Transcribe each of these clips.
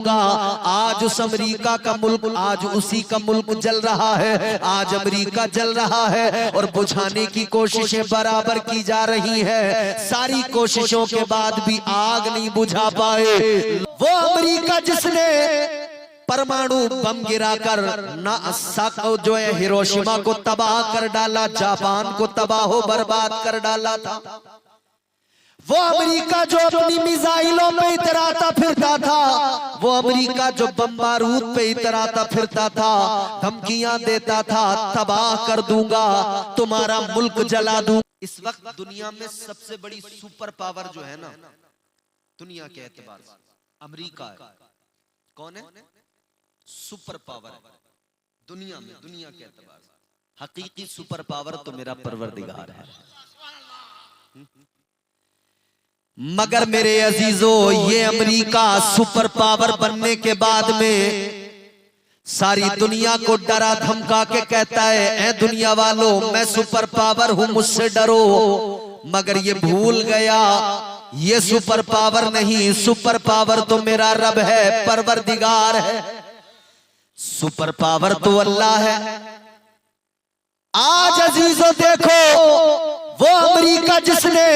आज उस अमेरिका का मुल्क, आज उसी का मुल्क जल रहा है। आज अमेरिका जल रहा है और बुझाने की कोशिशें बराबर की जा रही है। सारी कोशिशों के बाद भी आग नहीं बुझा पाए। वो अमेरिका जिसने परमाणु बम गिराकर नासाको जो है हिरोशिमा को तबाह कर डाला, जापान को तबाह बर्बाद कर डाला था। वो अमेरिका जो अपनी मिसाइलों पे इतराता फिरता था, वो अमेरिका जो बम बारूद पे इतराता फिरता था, धमकियां देता था, तबाह कर दूंगा, तुम्हारा मुल्क जला दूंगा। इस वक्त दुनिया में सबसे बड़ी सुपर पावर जो है ना दुनिया के एतबार से अमेरिका है। कौन है? सुपर पावर दुनिया में, दुनिया के एतबार से हकीकी सुपर पावर तो मेरा परवरदिगार है। मगर मेरे अजीजों, ये अमेरिका सुपर पावर बनने के बाद में सारी दुनिया को डरा धमका के कहता है, ऐ दुनिया वालों, मैं सुपर पावर हूं, मुझसे डरो। मगर ये भूल गया, ये सुपर पावर नहीं, सुपर पावर तो मेरा रब है, परवरदिगार है। सुपर पावर तो अल्लाह है। आज अजीजों देखो, वो अमेरिका जिसने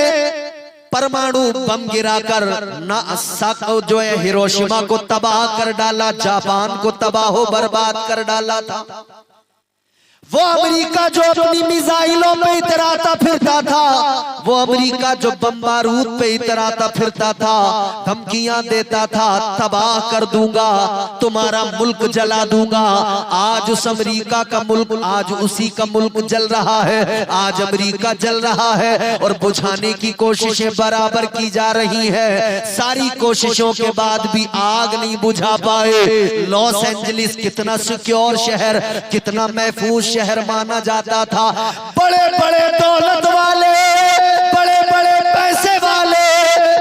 परमाणु बम गिराकर नासाको जो है हिरोशिमा को तबाह कर डाला, जापान को तबाह बर्बाद कर डाला था। वो अमेरिका जो अपनी मिसाइलों पे इतराता फिरता था, वो अमेरिका जो बम बारूद पे इतराता फिरता था, धमकियां देता था, तबाह कर दूंगा, तुम्हारा मुल्क जला दूंगा। आज उस अमेरिका का मुल्क, आज उसी का मुल्क जल रहा है। आज अमेरिका जल रहा है और बुझाने की कोशिशें बराबर की जा रही है। सारी कोशिशों के बाद भी आग नहीं बुझा पाए। लॉस एंजलिस कितना सिक्योर शहर, कितना महफूज शहर माना जाता था। बड़े बड़े दौलत वाले, बड़े बड़े पैसे वाले,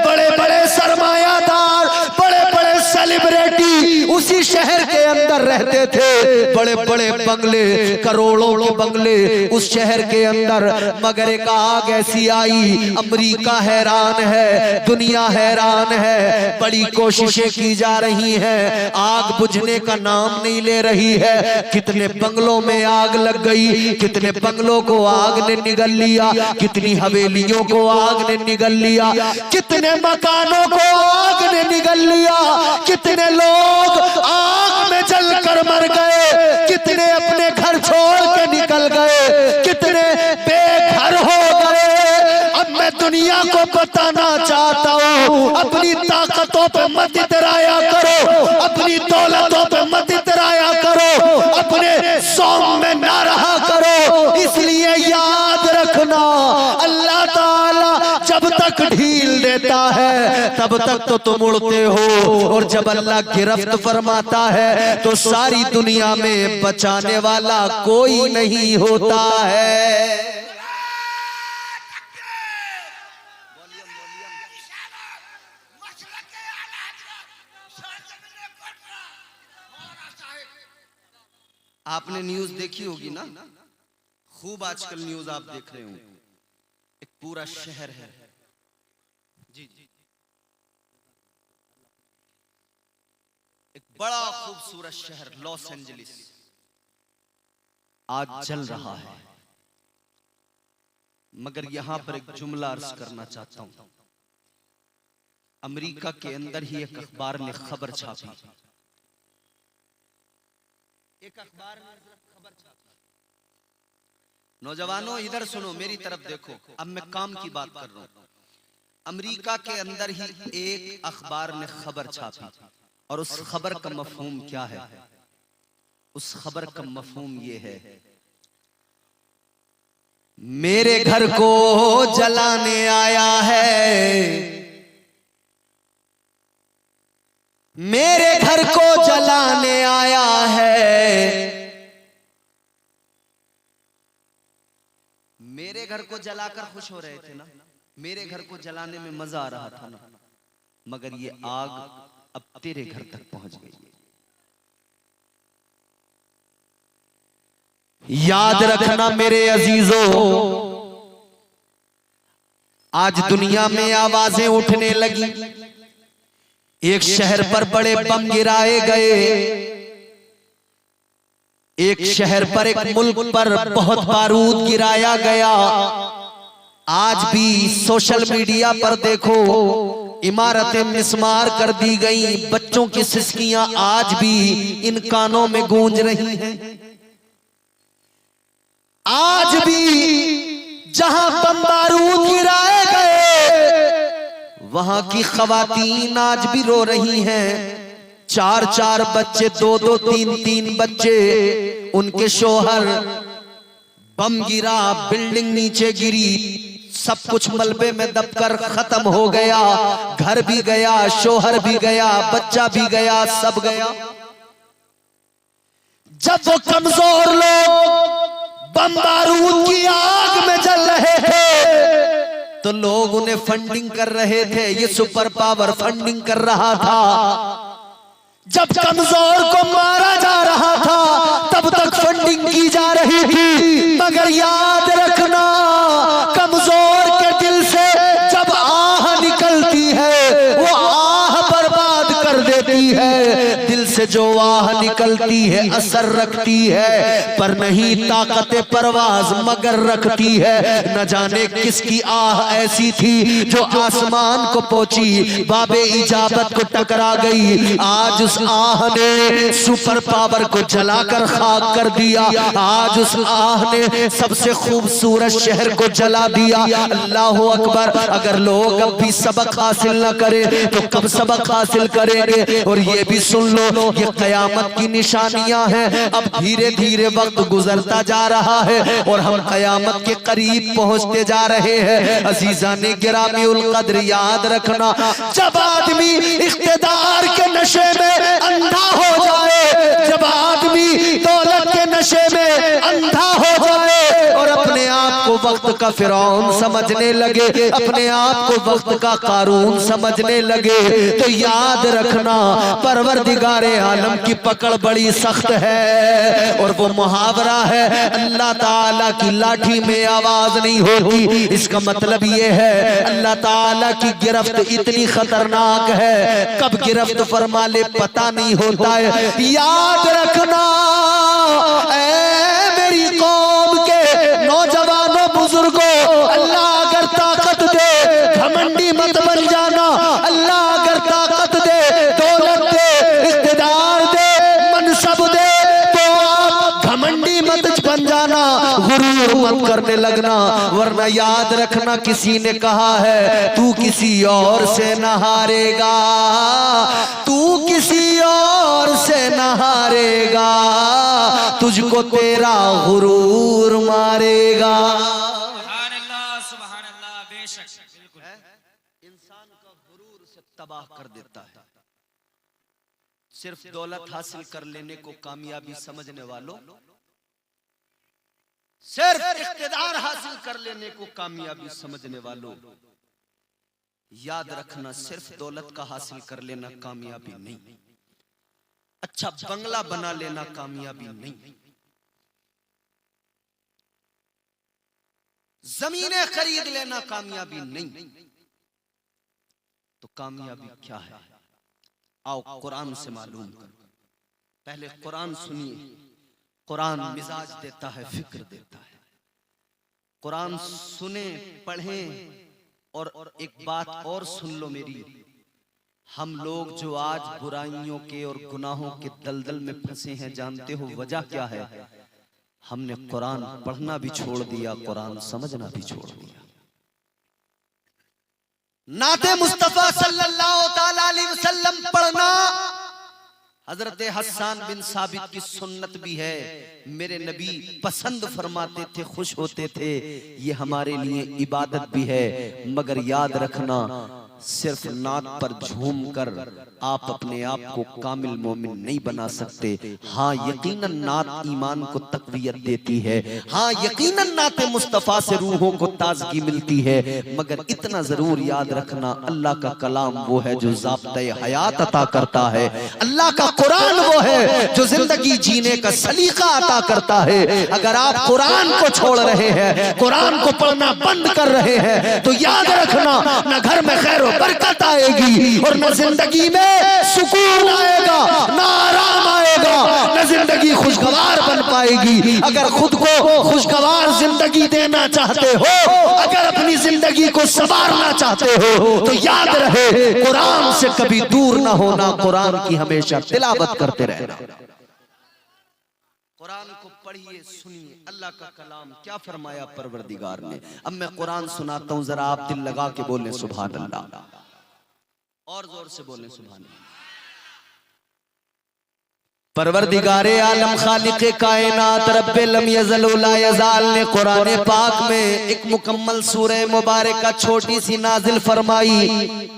बड़े बड़े सरमायादार, बड़े बड़े सेलिब्रिटी उसी शहर के अंदर रहते थे। बड़े बड़े बंगले, करोड़ों के बंगले उस शहर के अंदर। मगर एक आग ऐसी आई, अमेरिका हैरान है, दुनिया हैरान है। बड़ी कोशिशें की जा रही हैं, आग बुझने का नाम नहीं ले रही है। कितने बंगलों में आग लग गई, कितने बंगलों को आग ने निगल लिया, कितनी हवेलियों को आग ने निगल लिया, कितने मकानों को आग ने निगल लिया, कितने लोग आग में जलकर मर गए, कितने अपने घर छोड़ के निकल गए, कितने बेघर हो गए। अब मैं दुनिया को बताना चाहता हूँ, अपनी ताकतों पे मत इतराया करो, अपनी दौलतों पे मत इतराया करो, अपने सौम में ना रहा करो। इसलिए याद रखना, अल्लाह ताला जब तक ढील देता है तब तक तो तुम उड़ते हो, और जब अल्लाह गिरफ्त फरमाता है तो सारी दुनिया में बचाने वाला कोई नहीं होता है। आपने न्यूज देखी होगी ना, खूब आजकल न्यूज आप देख रहे हो। एक पूरा शहर है जी, एक बड़ा खूबसूरत शहर लॉस एंजलिस आज जल रहा है। मगर यहां पर एक जुमला अर्ज करना चाहता हूं। अमेरिका के अंदर ही एक अखबार ने खबर छापी, एक अखबार ने खबर छापी। नौजवानों इधर सुनो, मेरी तरफ देखो, अब मैं काम की बात कर रहा हूं। अमेरिका के अंदर ही एक अखबार ने खबर छापी, और उस खबर का मफहूम क्या है? उस खबर का मफहूम ये है, मेरे घर को जलाने आया है, मेरे घर को जलाने आया है। मेरे घर को जलाकर खुश हो रहे थे ना, मेरे घर को जलाने में मजा आ रहा था ना, मगर ये आग अब तेरे घर तक पहुंच गई। याद रखना मेरे अजीजों, आज दुनिया में आवाजें उठने लगी, एक शहर पर बड़े बम गिराए गए, एक शहर पर, एक मुल्क पर बहुत बारूद गिराया गया। आज भी सोशल मीडिया पर देखो, इमारतें मिस्मार कर दी गई, बच्चों की सिसकियां आज भी इन कानों में गूंज रही हैं। आज भी जहां बम बारूद गिराए गए, वहां की खवातीन आज भी रो रही हैं। 4-4 बच्चे, 2-2, 3-3 बच्चे, उनके शोहर, बम गिरा, बिल्डिंग नीचे गिरी, सब कुछ मलबे में दबकर खत्म हो गया। घर भी गया, शोहर भी गया, बच्चा भी गया, सब गया। जब वो कमजोर लोग बम बारूद की आग में जल रहे थे तो लोग उन्हें फंडिंग कर रहे थे। ये सुपर पावर फंडिंग कर रहा था। जब कमजोर को मारा जा रहा था तब तक फंडिंग की जा रही थी। मगर याद रखना, कमजोर के दिल से जब आह निकलती है वो आह बर्बाद कर देती है। दिल से जो आह निकलती है असर रखती है, पर नहीं ताकत परवाज मगर रखती है। न जाने किसकी आह ऐसी थी जो आसमान को पहुंची, बाबे इजाबत को टकरा गई। आज उस आह ने सुपर पावर को जलाकर खाक कर दिया। आज उस आह ने सबसे खूबसूरत शहर को जला दिया। अल्लाह अकबर। अगर लोग अब भी सबक हासिल न करें तो कब सबक हासिल करेंगे? और ये भी सुन लो, ये कयामत की निशानियां हैं। अब धीरे धीरे वक्त गुजरता जा रहा है और हम कयामत के करीब पहुंचते जा रहे हैं। अजीजा ने गिरामी उल कद्र, याद रखना, जब आदमी इख्तिदार के नशे में अंधा हो जाए, जब आदमी दौलत के नशे में अंधा हो जाए और अपने आप को वक्त का फिरौन समझने लगे, अपने आप को वक्त का कारून समझने लगे, तो याद रखना परवरदिगारे आलम की पकड़ बड़ी सख्त है। और वो मुहावरा है, अल्लाह ताला की लाठी में आवाज नहीं होती। इसका मतलब ये है अल्लाह ताला की गिरफ्त इतनी खतरनाक है, कब गिरफ्त फरमा ले पता नहीं होता है। याद रखना ऐ मेरी कौम के नौजवानों बुजुर्गों, अल्लाह अगर ताकत दे घमंडी मत बन जाना। अल्लाह अगर ताकत दे, दौलत दे, इख्तिदार दे, मनसब दे, तो आप घमंडी मत बन जाना, गुरूर मत करने लगना। वरना याद रखना, किसी ने कहा है तू किसी और से न हारेगा, तू किसी और से न हारेगा, तुझको तेरा गुरूर मारेगा। इंसान का गुरूर से तबाह कर देता है। सिर्फ दौलत हासिल कर लेने को कामयाबी समझने वालों, सिर्फ इख्तिदार हासिल कर लेने को कामयाबी समझने वालों, याद रखना, सिर्फ दौलत का हासिल कर लेना कामयाबी नहीं। अच्छा बंगला बना लेना कामयाबी नहीं। जमीनें खरीद लेना कामयाबी नहीं। तो कामयाबी क्या है? आओ कुरान से मालूम करो। पहले कुरान सुनिए। कुरान मिजाज देता है, फिक्र देता है। कुरान सुने, पढ़ें। और एक बात और सुन लो मेरी, हम लोग जो आज बुराइयों के और गुनाहों के दलदल में फंसे हैं, जानते हो वजह क्या है? हमने कुरान पढ़ना भी छोड़ दिया, कुरान समझना भी छोड़ दिया। नाते मुस्तफा सल्लल्लाहु ताला अलैहि वसल्लम पढ़ना हजरत हसन बिन साबित की सुन्नत भी है। मेरे नबी पसंद फरमाते थे, खुश होते थे, ये हमारे लिए इबादत भी है। मगर याद रखना, सिर्फ नात पर झूम कर आप अपने आप को कामिल मोमिन नहीं बना सकते। हाँ यकीनन नात ईमान को तकवीयत देती है। हाँ यकीनन नाते मुस्तफा से रूहों को ताजगी मिलती है। मगर इतना जरूर याद रखना, अल्लाह का कलाम वो है जो ज़ाब्ते हयात अता करता है। अल्लाह का कुरान वो है जो जिंदगी जीने का सलीका अता करता है। अगर आप कुरान को छोड़ रहे हैं, कुरान को पढ़ना बंद कर रहे हैं, तो याद रखना, न घर में खैर बरकत आएगी और न जिंदगी में सुकून आएगा, न आराम आएगा, न जिंदगी खुशगवार बन पाएगी। अगर खुद को खुशगवार जिंदगी देना चाहते हो, अगर अपनी जिंदगी को संवारना चाहते हो, तो याद रहे कुरान से कभी दूर ना होना, कुरान की हमेशा तिलावत करते रहना। कुरान को पढ़िए, सुनिए, अल्लाह का कलाम क्या फरमाया परवरदिगार ने। अब मैं कुरान सुनाता हूं, जरा आप दिल लगा के बोलें सुभान अल्लाह, और जोर से बोलें सुभान अल्लाह। परवरदिगारे आलम खालिक़े कायनात रब्बे लम यज़ल व ला यज़ाल ने कुरान पाक में एक मुकम्मल सूरह मुबारका छोटी सी नाजिल फरमाई,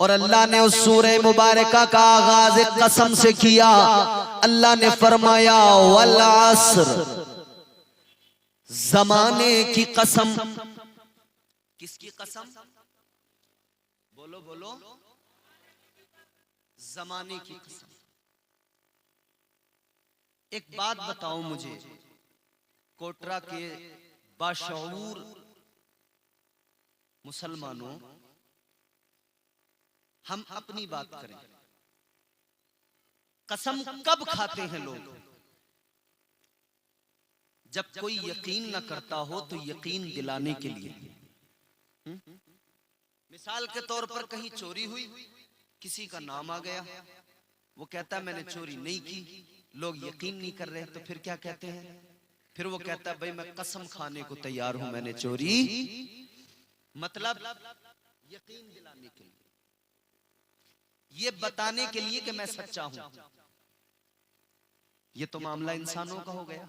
और अल्लाह ने उस सूरह मुबारका का आगाज एक कसम से किया। अल्लाह ने फरमाया वल अस्र, जमाने की कसम। किसकी कसम? बोलो बोलो। जमाने की कसम। एक बात बताओ मुझे, कोटरा के बाशऊर मुसलमानों, हम अपनी बात करें, कसम कब खाते हैं लोग? जब कोई यकीन न करता हो तो यकीन दिलाने के लिए। मिसाल के तौर पर कहीं चोरी हुई, किसी का नाम आ गया, वो कहता मैंने चोरी नहीं की, लोग यकीन नहीं कर रहे, तो फिर क्या कहते हैं? फिर वो कहता भाई मैं कसम खाने को तैयार हूं मैंने चोरी, मतलब यकीन दिलाने के लिए, ये बताने के लिए कि मैं सच्चा हूं। ये तो मामला इंसानों का हो गया।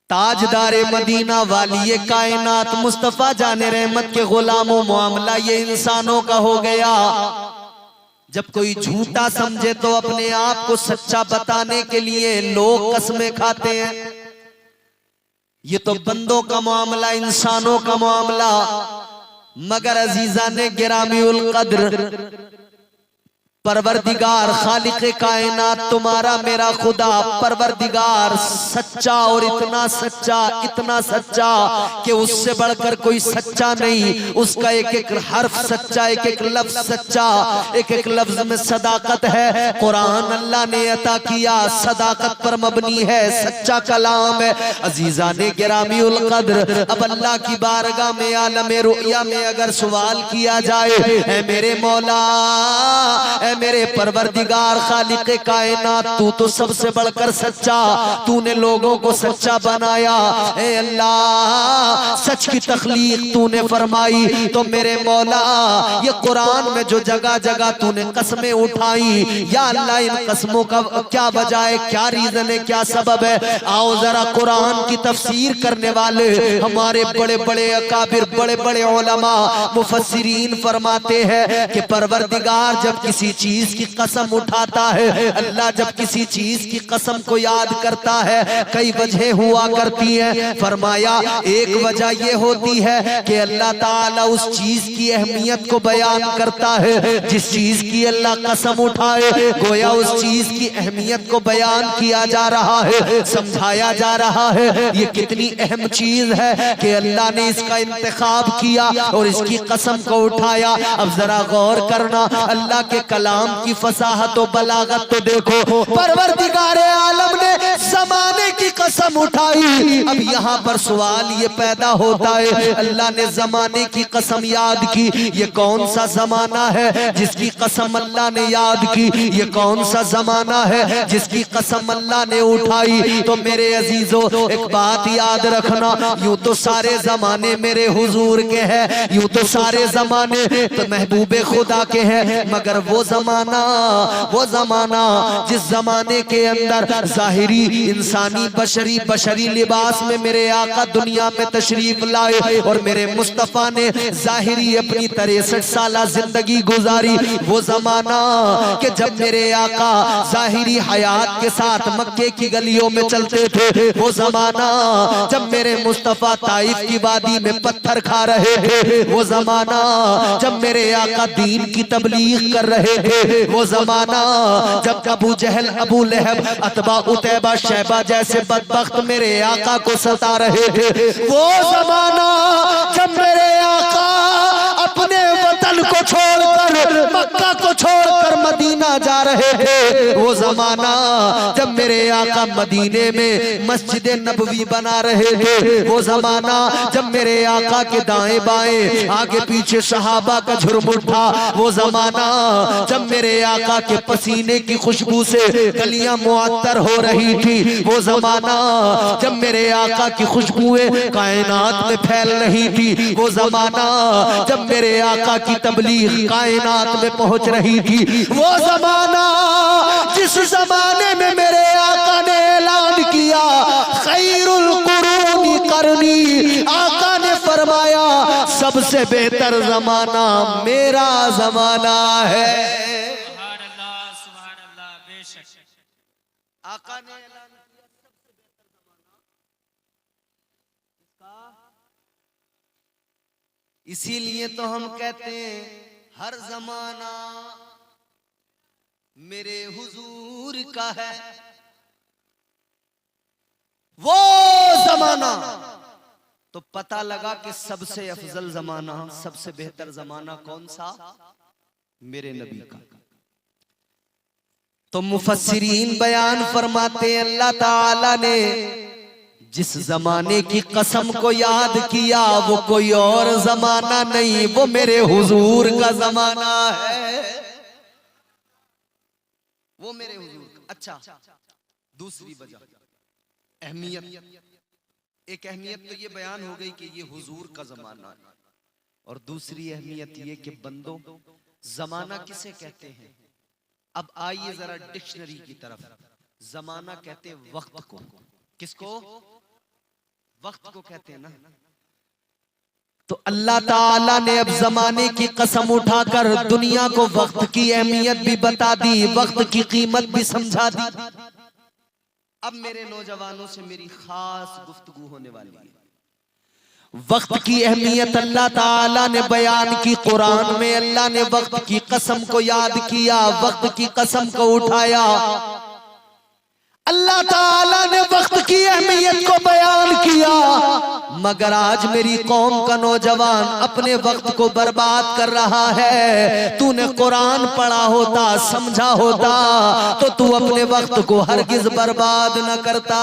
ताजदारे मदीना वाली कायनात मुस्तफा जाने रहमत के गुलामों, मामला ये इंसानों का हो गया। जब कोई झूठा समझे तो अपने आप को सच्चा बताने के लिए लोग कसमें खाते हैं। ये तो बंदों का मामला, इंसानों का मामला। मगर अजीजा ने गिरामी उल कद्र परवरदिगार खालिक़े कायनात तुम्हारा मेरा खुदा परवरदिगार सच्चा, और इतना सच्चा कि उससे बढ़कर कोई सच्चा नहीं। उसका एक एक हर्फ सच्चा, एक एक लफ्ज सच्चा, एक एक लफ्ज में सदाकत है। कुरान अल्लाह ने अता किया, सदाकत पर मबनी है, सच्चा कलाम है। अजीजा ने गिरामी उल कद्र, अब अल्लाह की बारगाह में आलम रुया में अगर सवाल किया जाए, ऐ मेरे मौला, मेरे परवरदिगार खालिक़े कायनात, तू तो सबसे बढ़कर सच्चा, तूने लोगों को सच्चा बनाया। ए अल्लाह, सच की तख्लीक तूने फरमाई, तो मेरे मौला ये कुरान में जो जगह जगह तूने कसमें उठाई, या अल्लाह इन कसमों का क्या वजह है, क्या रीजन है, क्या सबब है? आओ जरा कुरान की तफसीर करने वाले हमारे बड़े बड़े अकाबिर, बड़े बड़े उलमा मुफस्सिरीन फरमाते हैं कि परवरदिगार जब किसी चीज की कसम उठाता है, अल्लाह जब किसी चीज की कसम को याद करता है, कई वजह हुआ करती है। फरमाया एक वजह ये होती है कि अल्लाह ताला उस चीज की अहमियत को बयान करता है। जिस चीज की अल्लाह कसम उठाए, गोया उस चीज की अहमियत को बयान किया जा रहा है, समझाया जा रहा है। ये कितनी अहम चीज है कि अल्लाह ने इसका इंतखाब किया और इसकी कसम को उठाया। अब जरा गौर करना, अल्लाह के कलाम की फसाहत और बलागत तो देखो। परवरदिगार आलम ने जमाने की कसम उठाई। अब यहाँ पर सवाल ये पैदा होता है, अल्लाह ने जमाने की कसम याद की, ये कौन सा जमाना है जिसकी कसम अल्लाह ने याद की? ये कौन सा जमाना है जिसकी कसम अल्लाह ने उठाई? तो मेरे अजीजों, एक बात याद रखना, यूं तो सारे जमाने मेरे हुजूर के हैं, यूं तो सारे जमाने तो महबूबे खुदा के हैं, मगर वो जमाना जिस जमाने के अंदर जाहिरी इंसानी बशरी लिबास में मेरे आका दुनिया में तशरीफ लाए और मेरे मुस्तफा ने जाहिरी अपनी 63 साल जिंदगी गुजारी, वो जमाना कि जब मेरे आका जाहिरी हयात के साथ मक्के की गलियों में चलते थे, वो जमाना जब मेरे मुस्तफा ताइफ की वादी में पत्थर खा रहे थे, वो जमाना जब मेरे आका दीन की तबलीग कर रहे थे, वो जमाना जब अबू जहल, अबू लहब, अतबा, उतैबा, शैबा जैसे बदबख्त मेरे आका को सता रहे थे, वो जमाना जब मेरे आका अपने वतन को छोड़कर, मक्का को छोड़कर मदीना जा रहे थे। वो जमाना जब मेरे आका मदीने में मस्जिद नबवी बना रहे थे, वो जमाना जब मेरे आका के दाएं बाएं आगे पीछे सहाबा का झुरमुट था, वो जमाना जब मेरे आका के पसीने की खुशबू से गलियां मुअत्तर हो रही थी, वो जमाना जब मेरे आका की खुशबुएं कायनात में फैल रही थी, वो जमाना जब मेरे आका की तबलीग कायनात में पहुंच रही थी, वो जमाना जिस जमाने में मेरे आका ने ऐलान किया खैरुल कुरूनी करनी, आका ने फरमाया सबसे बेहतर जमाना मेरा जमाना है। सुभान अल्लाह बेशक। आका ने ऐलान किया सबसे बेहतर जमाना इसका। इसीलिए तो हम कहते हैं हर जमाना मेरे हुजूर का है। वो जमाना तो पता लगा कि सबसे अफजल जमाना, सबसे बेहतर जमाना कौन सा? मेरे नबी का। तो मुफस्सिरीन बयान फरमाते हैं अल्लाह ताला ने जिस जमाने की कसम को याद किया वो कोई और जमाना नहीं, वो मेरे हुजूर का जमाना है, वो मेरे हुजूर का। अच्छा, दूसरी वजह अहमियत, एक अहमियत तो ये बयान हो गई कि ये हुजूर का जमाना है, और दूसरी अहमियत ये कि बंदों जमाना किसे कहते हैं? अब आइए जरा डिक्शनरी की तरफ। जमाना कहते हैं वक्त को। किसको? वक्त को कहते हैं ना। तो अल्लाह ताला ने अब जमाने की कसम उठाकर दुनिया को वक्त की अहमियत भी बता दी, वक्त की कीमत भी समझा दी। अब मेरे नौजवानों से मेरी खास गुफ्तगू होने वाली है। वक्त की अहमियत अल्लाह ताला ने बयान की कुरान में। अल्लाह ने वक्त की कसम को याद किया, वक्त की कसम को उठाया। अल्लाह ताला ने वक्त की अहमियत को बयान किया, मगर आज मेरी कौम का नौजवान अपने वक्त को बर्बाद कर रहा है। तूने कुरान पढ़ा होता, समझा होता, तो तू अपने वक्त को हरगिज बर्बाद न करता।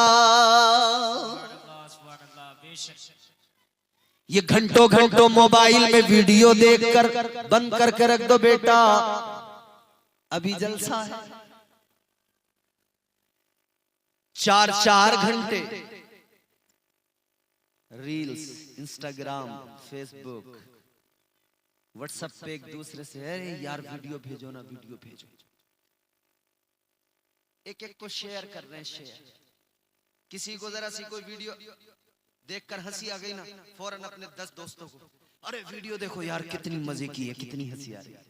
ये घंटों घंटों मोबाइल में वीडियो देखकर बंद करके रख दो बेटा, अभी जलसा है। 4-4 घंटे रील्स, इंस्टाग्राम, फेसबुक, व्हाट्सएप पे एक दूसरे से अरे यार वीडियो भेजो ना, वीडियो भेजो। एक एक को शेयर कर रहे हैं, शेयर। किसी को जरा सी कोई वीडियो देखकर हंसी आ गई ना, फौरन अपने 10 दोस्तों को अरे वीडियो देखो यार कितनी मजे की है, कितनी हंसी आ रही है।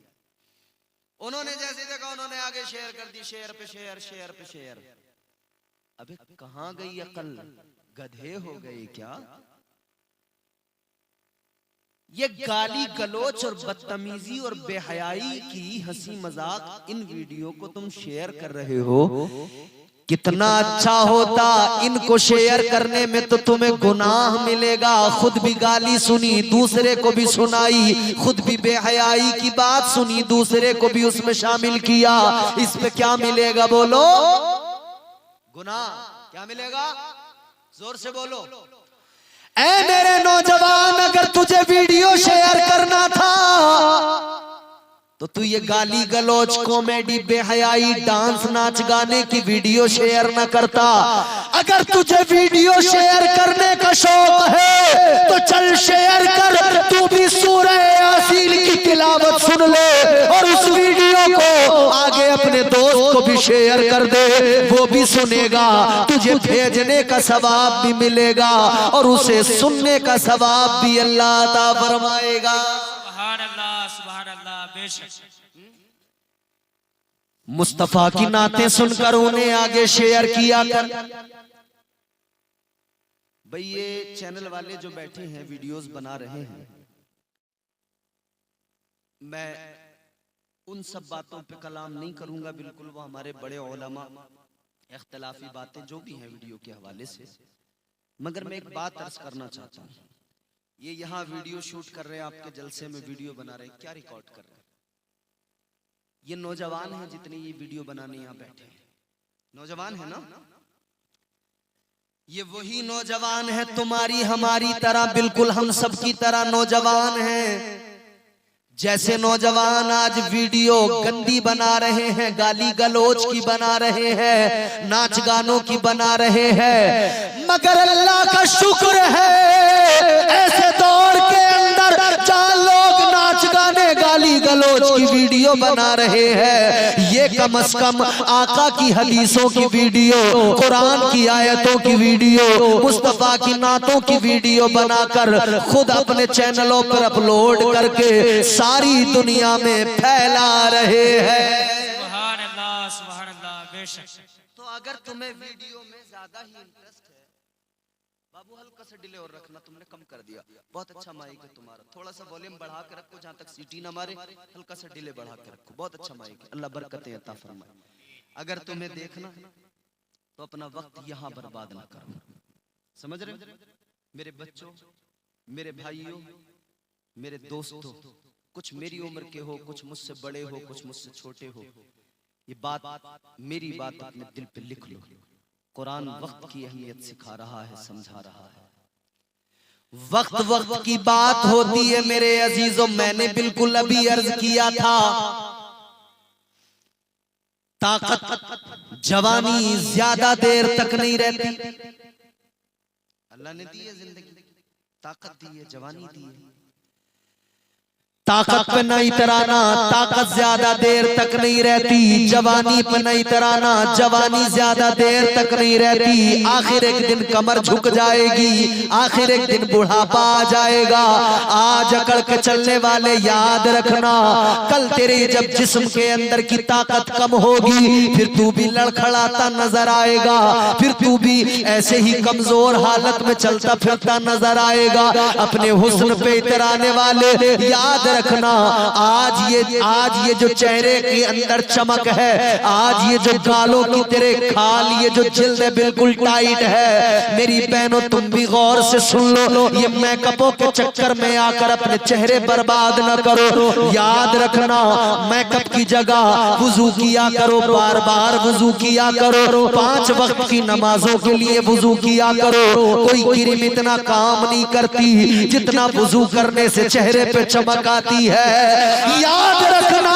उन्होंने जैसे देखा उन्होंने आगे शेयर कर दी, शेयर पे शेयर, शेयर पे शेयर। अबे कहां गई अकल, गधे हो गए क्या? ये गाली गलोच और बदतमीजी और बेहयाई की हंसी मजाक इन वीडियो को तुम शेयर कर रहे हो। कितना अच्छा होता इनको शेयर करने में, तो तुम्हें गुनाह मिलेगा। खुद भी गाली सुनी, दूसरे को भी सुनाई, खुद भी बेहयाई की बात सुनी, दूसरे को भी उसमें शामिल किया। इस पे क्या मिलेगा बोलो? गुनाह। क्या मिलेगा? जोर से बोलो। ऐ मेरे नौजवान, अगर तुझे वीडियो शेयर करना था तो तू ये गाली गलोच, कॉमेडी, बेहयाई, डांस, नाच गाने की वीडियो शेयर न करता। अगर तुझे वीडियो शेयर करने का शौक है तो चल शेयर कर, तू भी सूरह यासीन की तिलावत सुन ले और उस वीडियो को आगे अपने दोस्त को भी शेयर कर दे, वो भी सुनेगा। तुझे भेजने का सवाब भी मिलेगा और उसे सुनने का सवाब भी अल्लाह अता फरमाएगा। सुभान अल्लाह बेशक। मुस्तफा की नातें सुनकर उन्हें आगे शेयर किया कर। भाई ये चैनल वाले जो बैठे हैं वीडियोस बना रहे हैं, मैं उन सब बातों पे कलाम नहीं करूंगा, बिल्कुल वो हमारे बड़े उलमा, इख्तिलाफी बातें जो भी हैं वीडियो के हवाले से। मगर मैं एक बात अर्ज करना चाहता हूँ, ये यहाँ वीडियो शूट कर रहे हैं, आपके जलसे में वीडियो बना रहे हैं, क्या रिकॉर्ड कर रहे हैं? ये नौजवान हैं जितने ये वीडियो बनाने यहाँ बैठे हैं, नौजवान है ना? ये वही नौजवान है तुम्हारी हमारी तरह, बिल्कुल हम सब की तरह नौजवान हैं। जैसे नौजवान आज वीडियो गंदी बना रहे हैं, गाली गलौज की बना रहे हैं, नाच गानों की बना रहे हैं, मगर अल्लाह का शुक्र है ऐसे दौर के अंदर जहां लोग नाच गाने गाली गलौज की वीडियो बना रहे हैं, ये कम से कम आका की हदीसों की वीडियो, कुरान की आयतों की वीडियो, मुस्तफा की नातों की वीडियो बनाकर खुद अपने चैनलों पर अपलोड करके सारी दुनिया में फैला रहे हैं। सुभान अल्लाह बेशक। तो अगर तुम्हें वीडियो में ज्यादा ही इंटरेस्ट है, बाबू हल्का सा डिले और रखना, तुमने कम कर दिया, बहुत अच्छा माइक है तुम्हारा, थोड़ा सा वॉल्यूम बढ़ा के रखो जहां तक सीटी ना मारे, हल्का सा डिले बढ़ा के रखो, बहुत अच्छा माइक है, अल्लाह बरकतें अता फरमाए। अगर तुम्हें देखना है तो अपना वक्त यहाँ बर्बाद ना करो, समझ रहे? मेरे बच्चों, मेरे भाइयों, मेरे दोस्तों, कुछ मेरी उम्र के हो, कुछ मुझसे बड़े हो, कुछ मुझसे छोटे हो, ये बात मेरी बात अपने दिल पे लिख लो। कुरान वक्त की अहमियत सिखा रहा है, समझा रहा है। वक्त वक्त की बात होती है मेरे अजीजों, मैंने बिल्कुल अभी अर्ज किया था, ताकत जवानी ज्यादा देर तक नहीं रहती। अल्लाह ने दी है जिंदगी, ताकत दी है, जवानी दी है, ताकत पे नहीं तराना, ताकत ज्यादा देर तक नहीं रहती, जवानी पे नहीं तराना, जवानी ज्यादा देर तक नहीं रहती, आखिर एक दिन कमर झुक जाएगी, आखिर एक दिन बुढ़ापा आ जाएगा। आज अकड़ के चलने वाले याद रखना, कल तेरे जब जिस्म के अंदर की ताकत कम होगी, फिर तू भी लड़खड़ाता नजर आएगा, फिर तू भी ऐसे ही कमजोर हालत में चलता फिरता नजर आएगा। अपने हुस्न पे इतराने वाले याद रखना, आज ये जो चेहरे के अंदर चमक है, आज ये जो गालों की तेरे खाल, ये जो जिल्द बिल्कुल टाइट है, मेरी बहनों तुम भी गौर से सुन लो, ये मेकअपों के चक्कर में आकर अपने चेहरे बर्बाद न करो। याद रखना, मेकअप की जगह वुजू किया करो, बार बार वुजू किया करो, 5 वक्त की नमाजों के लिए वुजू किया करो। कोई क्रीम इतना काम नहीं करती जितना वुजू करने से चेहरे पे चमक आती है। याद रखना,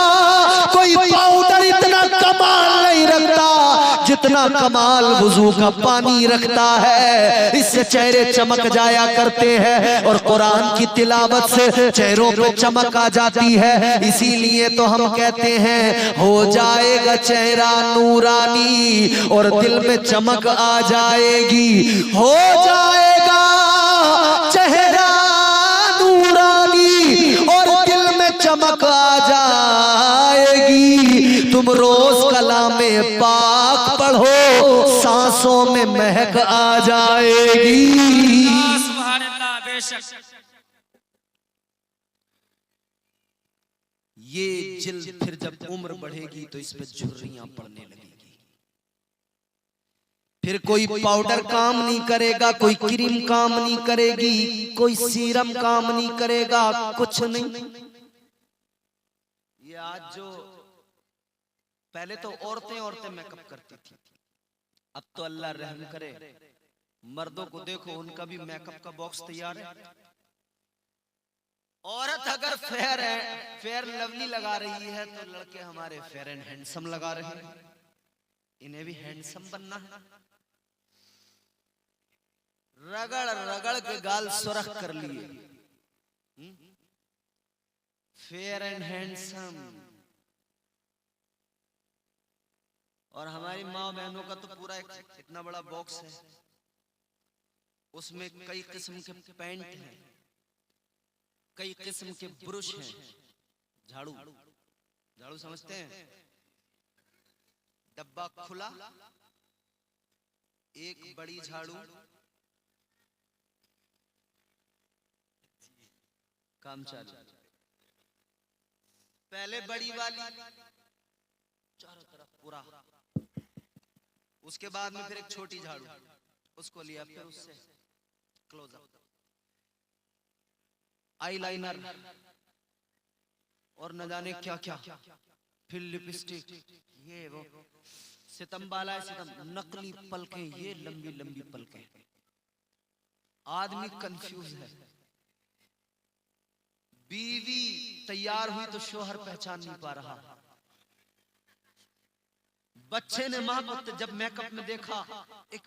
कोई पाउडर इतना कमाल नहीं रखता जितना कमाल वुजू का पानी रखता है, इससे चेहरे चमक जाया करते हैं और कुरान की तिलावत से चेहरों पे चमक आ जाती है। इसीलिए तो हम कहते हैं हो जाएगा चेहरा नूरानी और दिल में चमक आ जाएगी, हो जाएगा चेहरा नूरानी और दिल में चमक आ जाएगी। तुम रोज कलामे पाक पढ़ो, सांसों में महक आ जाएगी। सुभान अल्लाह बेशक। ये जिल्द फिर जब उम्र बढ़ेगी तो इस पे झुर्रियां पड़ने लगेगी, फिर कोई पाउडर काम नहीं करेगा, कोई क्रीम काम नहीं करेगी, कोई सीरम काम नहीं करेगा, कुछ नहीं। ये आज जो पहले तो औरतें मेकअप करती थी, अब तो अल्लाह रहम करे मर्दों को देखो, उनका भी मेकअप का बॉक्स तैयार है। औरत अगर फेयर लवली लगा रही है तो लड़के हमारे फेयर एंड हैंडसम लगा रहे हैं, इन्हें भी हैंडसम बनना है। रगड़ रगड़ के गाल सुरख कर लिए, फेयर एंड हैंडसम। और हमारी माँ बहनों का तो पूरा इतना बड़ा बॉक्स है, उसमें कई किस्म के पैंट हैं, कई किस्म के ब्रश हैं, झाड़ू समझते हैं, डब्बा खुला, एक बड़ी झाड़ू, काम चालू, पहले बड़ी वाली चारों तरफ पूरा, उसके बाद में फिर एक छोटी झाड़ू, उसको लिया, फिर उससे क्लोज अप, आईलाइनर और न जाने क्या क्या, फिर लिपस्टिक, ये वो, सितम बाला है सितम, नकली पलकें, ये लंबी लंबी पलकें। आदमी कंफ्यूज है। बीवी तैयार हुई तो शोहर पहचान नहीं पा रहा। बच्चे ने मां को जब मेकअप में देखा, एक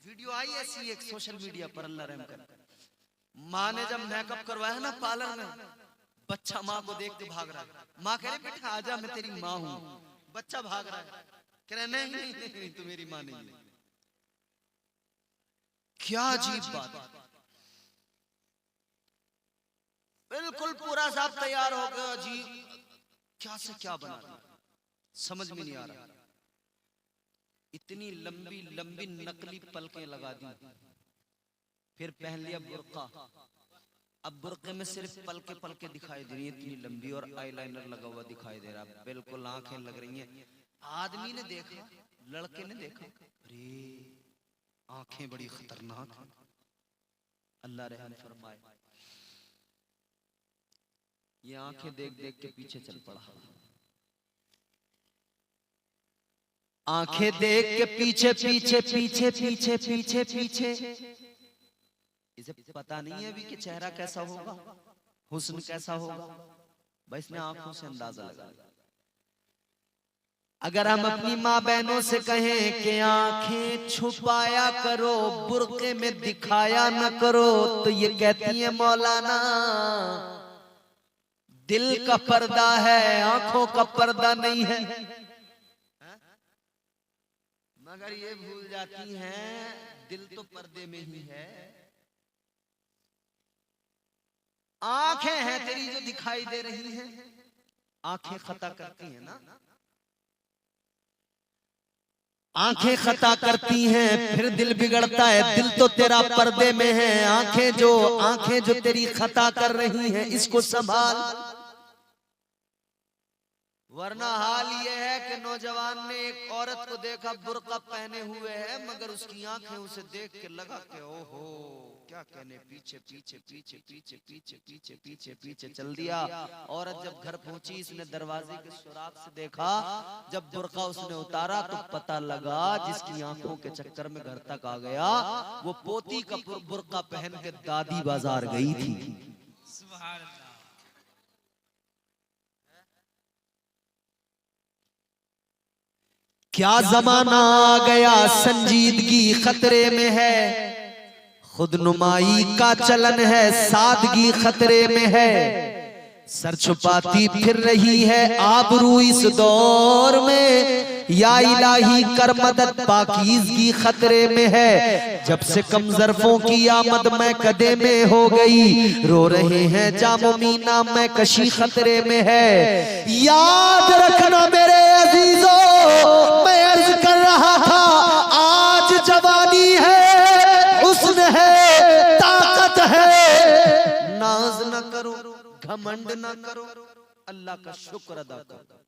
वीडियो आई ऐसी एक सोशल मीडिया पर, अल्लाह रहम करे, माँ ने जब मेकअप करवाया ना पार्लर में, बच्चा माँ को देख के भाग रहा है। माँ कह रही बेटा आजा, मैं तेरी माँ हूं। बच्चा भाग रहा है, कह रहा नहीं नहीं नहीं, तू मेरी माँ नहीं है। क्या अजीब बात। बिल्कुल पूरा साहब तैयार हो गया जी, क्या से क्या बना दिया, समझ में नहीं आ रहा। इतनी लंबी लंबी नकली पलकें लगा दी, फिर पहन लिया बुर्का। अब बुर्के में सिर्फ पलके पलके दिखाई दे रही है इतनी लंबी, और आईलाइनर लगा हुआ दिखाई दे रहा है, बिल्कुल आंखें लग रही हैं। आदमी ने देखा, लड़के ने देखा, अरे आंखें बड़ी खतरनाक हैं। अल्लाह रहम फरमाए। ये आंखें देख देख के पीछे चल पड़ा। आंखें देख के पीछे पीछे पीछे पीछे पीछे पीछे। इसे पता नहीं है अभी कि चेहरा कैसा होगा, हुस्न कैसा होगा, बस इसने आंखों से अंदाजा लगा। अगर हम अपनी माँ बहनों से कहें कि आंखें छुपाया करो, बुर्के में दिखाया न करो, तो ये कहती है मौलाना दिल का पर्दा है, आंखों का पर्दा नहीं है। मगर ये भूल जाती हैं दिल तो पर्दे में ही है। आंखें हैं तेरी जो दिखाई दे रही हैं, आंखें खता करती हैं ना, आंखें खता करती हैं, फिर दिल बिगड़ता है। दिल तो तेरा पर्दे में है, आंखें जो तेरी खता कर रही हैं, इसको संभाल। वरना हाल ये है कि नौजवान ने एक औरत को देखा बुर्का पहने हुए है, मगर उसकी आंखें उसे देख के लगा कि ओहो क्या कहने, पीछे पीछे पीछे पीछे पीछे पीछे पीछे पीछे चल दिया। औरत जब घर पहुंची, इसने दरवाजे के सुराख से देखा, जब बुर्का उसने उतारा तो पता लगा जिसकी आंखों के चक्कर में घर तक आ गया, वो पोती का बुर्का पहन के दादी बाजार गई थी। सुभान अल्लाह। क्या जमाना आ गया, संजीदगी खतरे में है, खुदनुमाई का चलन है, सादगी खतरे में है। सर छुपाती फिर रही है आबरू इस दौर में, या इलाही कर मदद पाकीज़गी खतरे में है। जब से कम ज़र्फ़ों की आमद मैं कदे में हो गई, रो रहे हैं जामो मीना मैं कशी खतरे में है। याद रखना मेरे अजीजों, मैं अर्ज कर रहा था, आज जवानी है, हुस्न है, ताकत है, नाज न करो, घमंड न करो, अल्लाह का शुक्र अदा करो।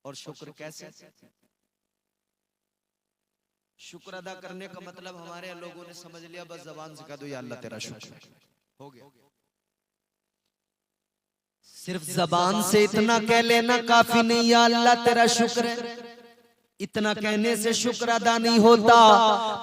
और शुक्र कैसे? शुक्र अदा करने का मतलब हमारे लोगों ने समझ लिया, बस जबान से कह दो या अल्लाह तेरा शुक्र, हो गया। सिर्फ जबान से इतना कह लेना काफी नहीं, या अल्लाह तेरा शुक्र है। इतना कहने से शुक्र अदा नहीं होता,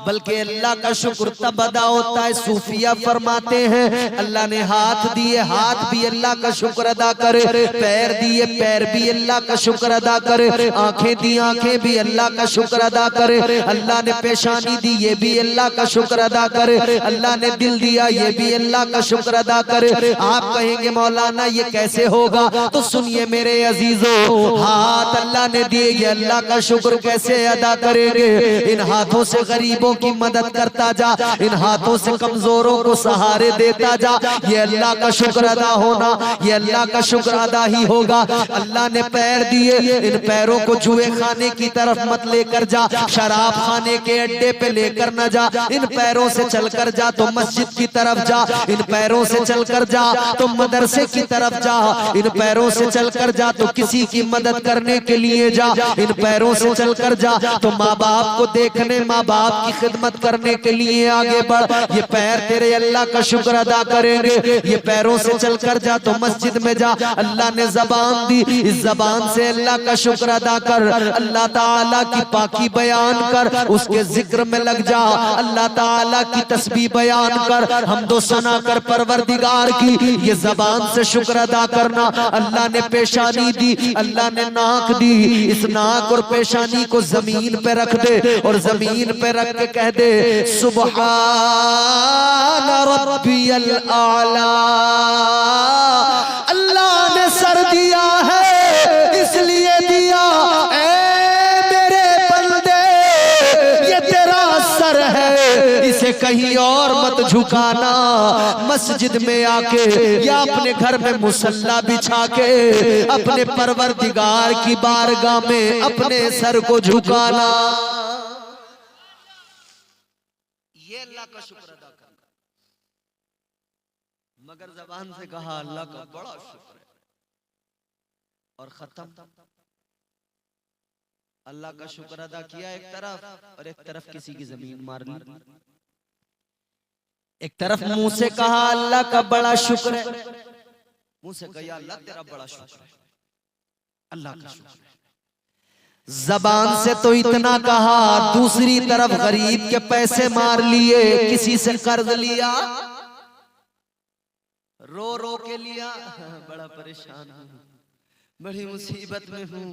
बल्कि अल्लाह का शुक्र तब अदा होता है। सूफिया फरमाते हैं अल्लाह ने हाथ दिए, हाथ भी अल्लाह का शुक्र अदा करे, पैर दिए, पैर भी अल्लाह का शुक्र अदा करे, आंखें दी, आंखें भी अल्लाह का शुक्र अदा करे, अल्लाह ने पेशानी दी, ये भी अल्लाह का शुक्र अदा करे, अल्लाह ने दिल दिया, ये भी अल्लाह का शुक्र अदा करे। आप कहेंगे मौलाना ये कैसे होगा, तो सुनिए मेरे अजीजों, हाथ अल्लाह ने दिए, ये अल्लाह का शुक्र कैसे अदा करेंगे? इन हाथों से गरीबों की मदद करता जा, इन हाथों से कमजोरों को सहारे देता जा, ये अल्लाह का शुक्र अदा होना, ये अल्लाह का शुक्र अदा ही होगा। अल्लाह ने पैर दिए, इन पैरों को जुए खाने की तरफ मत लेकर जा, शराब खाने के अड्डे पे लेकर न जा, इन पैरों से चलकर जा तो मस्जिद की तरफ जा, इन पैरों से चलकर जा तो मदरसे की तरफ जा, इन पैरों से चलकर जा तो किसी की मदद करने के लिए जा, इन पैरों से चल चल कर जा, तो माँ बाप को देखने, माँ बाप की खिदमत करने के लिए आगे बढ़। ये पैर तेरे अल्लाह का शुक्र अदा करेंगे। ये पैरों से चल कर जा तो मस्जिद में जा, अल्लाह ने जबान दी, इस जबान से अल्लाह का शुक्र अदा कर, अल्लाह ताला की पाकी बयान कर, उसके जिक्र में लग जा, अल्लाह ताला की तस्बीह बयान कर, हमदो सना कर परवरदिगार की। ये जबान से शुक्र अदा करना। अल्लाह ने पेशानी दी, अल्लाह ने नाक दी, इस नाक और पेशानी को जमीन पे रख दे और जमीन पे रख के कह दे सुबहान रब्बियल आला। अल्लाह ने सर दिया है इसलिए दिया, ऐ मेरे बंदे ये तेरा सर है, इसे कहीं और मत झुकाना। मस्जिद में आके या अपने घर में मुसल्ला बिछा के अपने परवरदिगार की बारगाह में अपने सर को झुकाना। ये अल्लाह का शुक्र अदा करना। मगर जबान से कहा अल्लाह का बड़ा शुक्र है और खत्म। अल्लाह का शुक्र अदा किया एक तरफ और एक तरफ किसी की जमीन मार ली। एक तरफ मुंह से कहा अल्लाह का बड़ा शुक्र है, मुंह से कहा अल्लाह तेरा बड़ा शुक्र है, अल्लाह का शुक्र है। जबान से तो इतना कहा, दूसरी तरफ गरीब के पैसे मार लिए, किसी से कर्ज लिया, रो रो के लिया, बड़ा परेशान हूं, बड़ी मुसीबत में हूं,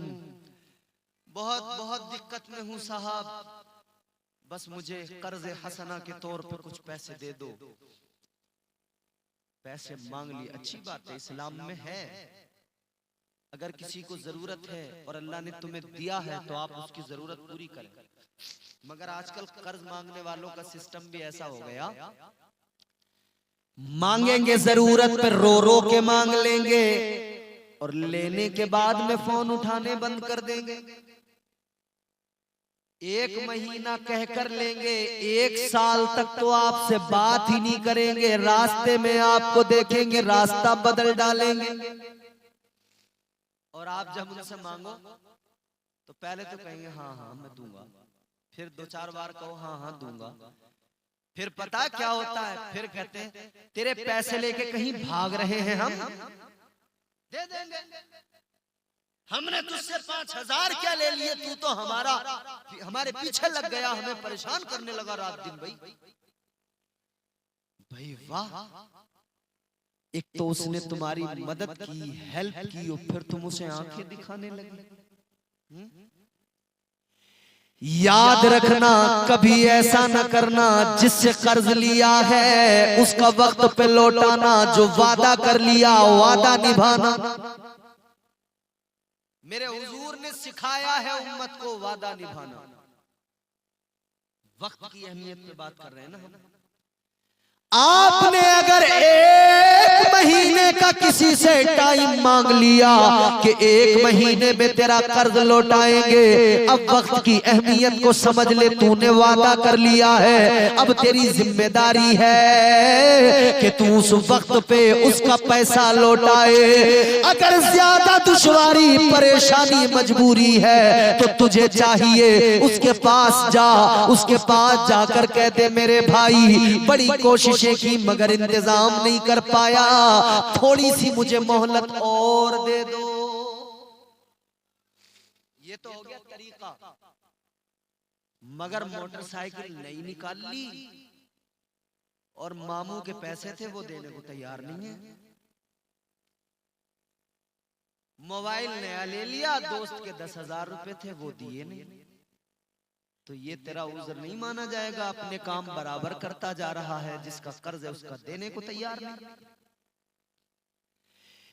बहुत बहुत दिक्कत में हूं साहब, बस मुझे कर्ज हसना के तौर पर कुछ पैसे दे दो। पैसे मांग लिए, अच्छी बात है, इस्लाम में है। अगर किसी को जरूरत है और अल्लाह ने तुम्हें दिया है तो आप उसकी जरूरत पूरी करें। मगर आजकल कर्ज मांगने वालों का सिस्टम भी ऐसा हो गया, मांगेंगे जरूरत पर रो रो के मांग लेंगे और लेने के बाद में फोन उठाने बंद कर देंगे। एक महीना कहकर लेंगे, एक साल तक तो आपसे बात ही नहीं करेंगे, रास्ते में आपको देखेंगे रास्ता बदल डालेंगे। और आप जब उनसे मांगो तो पहले तो कहेंगे हाँ हाँ मैं दूंगा, फिर दो चार बार कहो हाँ हाँ दूंगा, फिर पता क्या होता है, फिर कहते हैं तेरे पैसे लेके कहीं भाग रहे हैं, हम दे देंगे, हमने तुझसे 5000 क्या ले लिए, तू तो हमारे पीछे लग गया, हमें परेशान करने लगा रात दिन। भाई वाह, एक तो उसने तुम्हारी मदद की, हेल्प की, और फिर तुम उसे आंखें दिखाने लगे। याद रखना, कभी ऐसा न करना, जिससे कर्ज लिया है उसका वक्त पे लौटाना, जो वादा कर लिया वादा निभाना। मेरे हुजूर ने सिखाया है उम्मत को वादा निभाना। वक्त की अहमियत पे बात कर रहे हैं ना हम। आपने अगर एक महीने का किसी से टाइम मांग लिया कि 1 महीने में तेरा कर्ज लौटाएंगे, अब वक्त की अहमियत को समझ ले, तूने वादा कर लिया है, अब तेरी जिम्मेदारी है कि तू उस वक्त पे उसका पैसा लौटाए। अगर ज्यादा दुश्वारी, परेशानी, मजबूरी है तो तुझे चाहिए उसके पास जा, उसके पास जाकर कह दे मेरे भाई बड़ी कोशिश की मगर इंतजाम नहीं कर पाया, थोड़ी सी मुझे मोहलत और दे दो। ये तो हो गया तरीका। मगर मोटरसाइकिल नहीं निकाल ली और मामू के पैसे थे वो देने को तैयार नहीं है, मोबाइल नया ले लिया, दोस्त के 10,000 रुपए थे वो दिए नहीं, तो ये तेरा उज़र नहीं माना जाएगा। अपने काम बराबर करता जा रहा है, जिसका कर्ज है उसका देने को तैयार नहीं।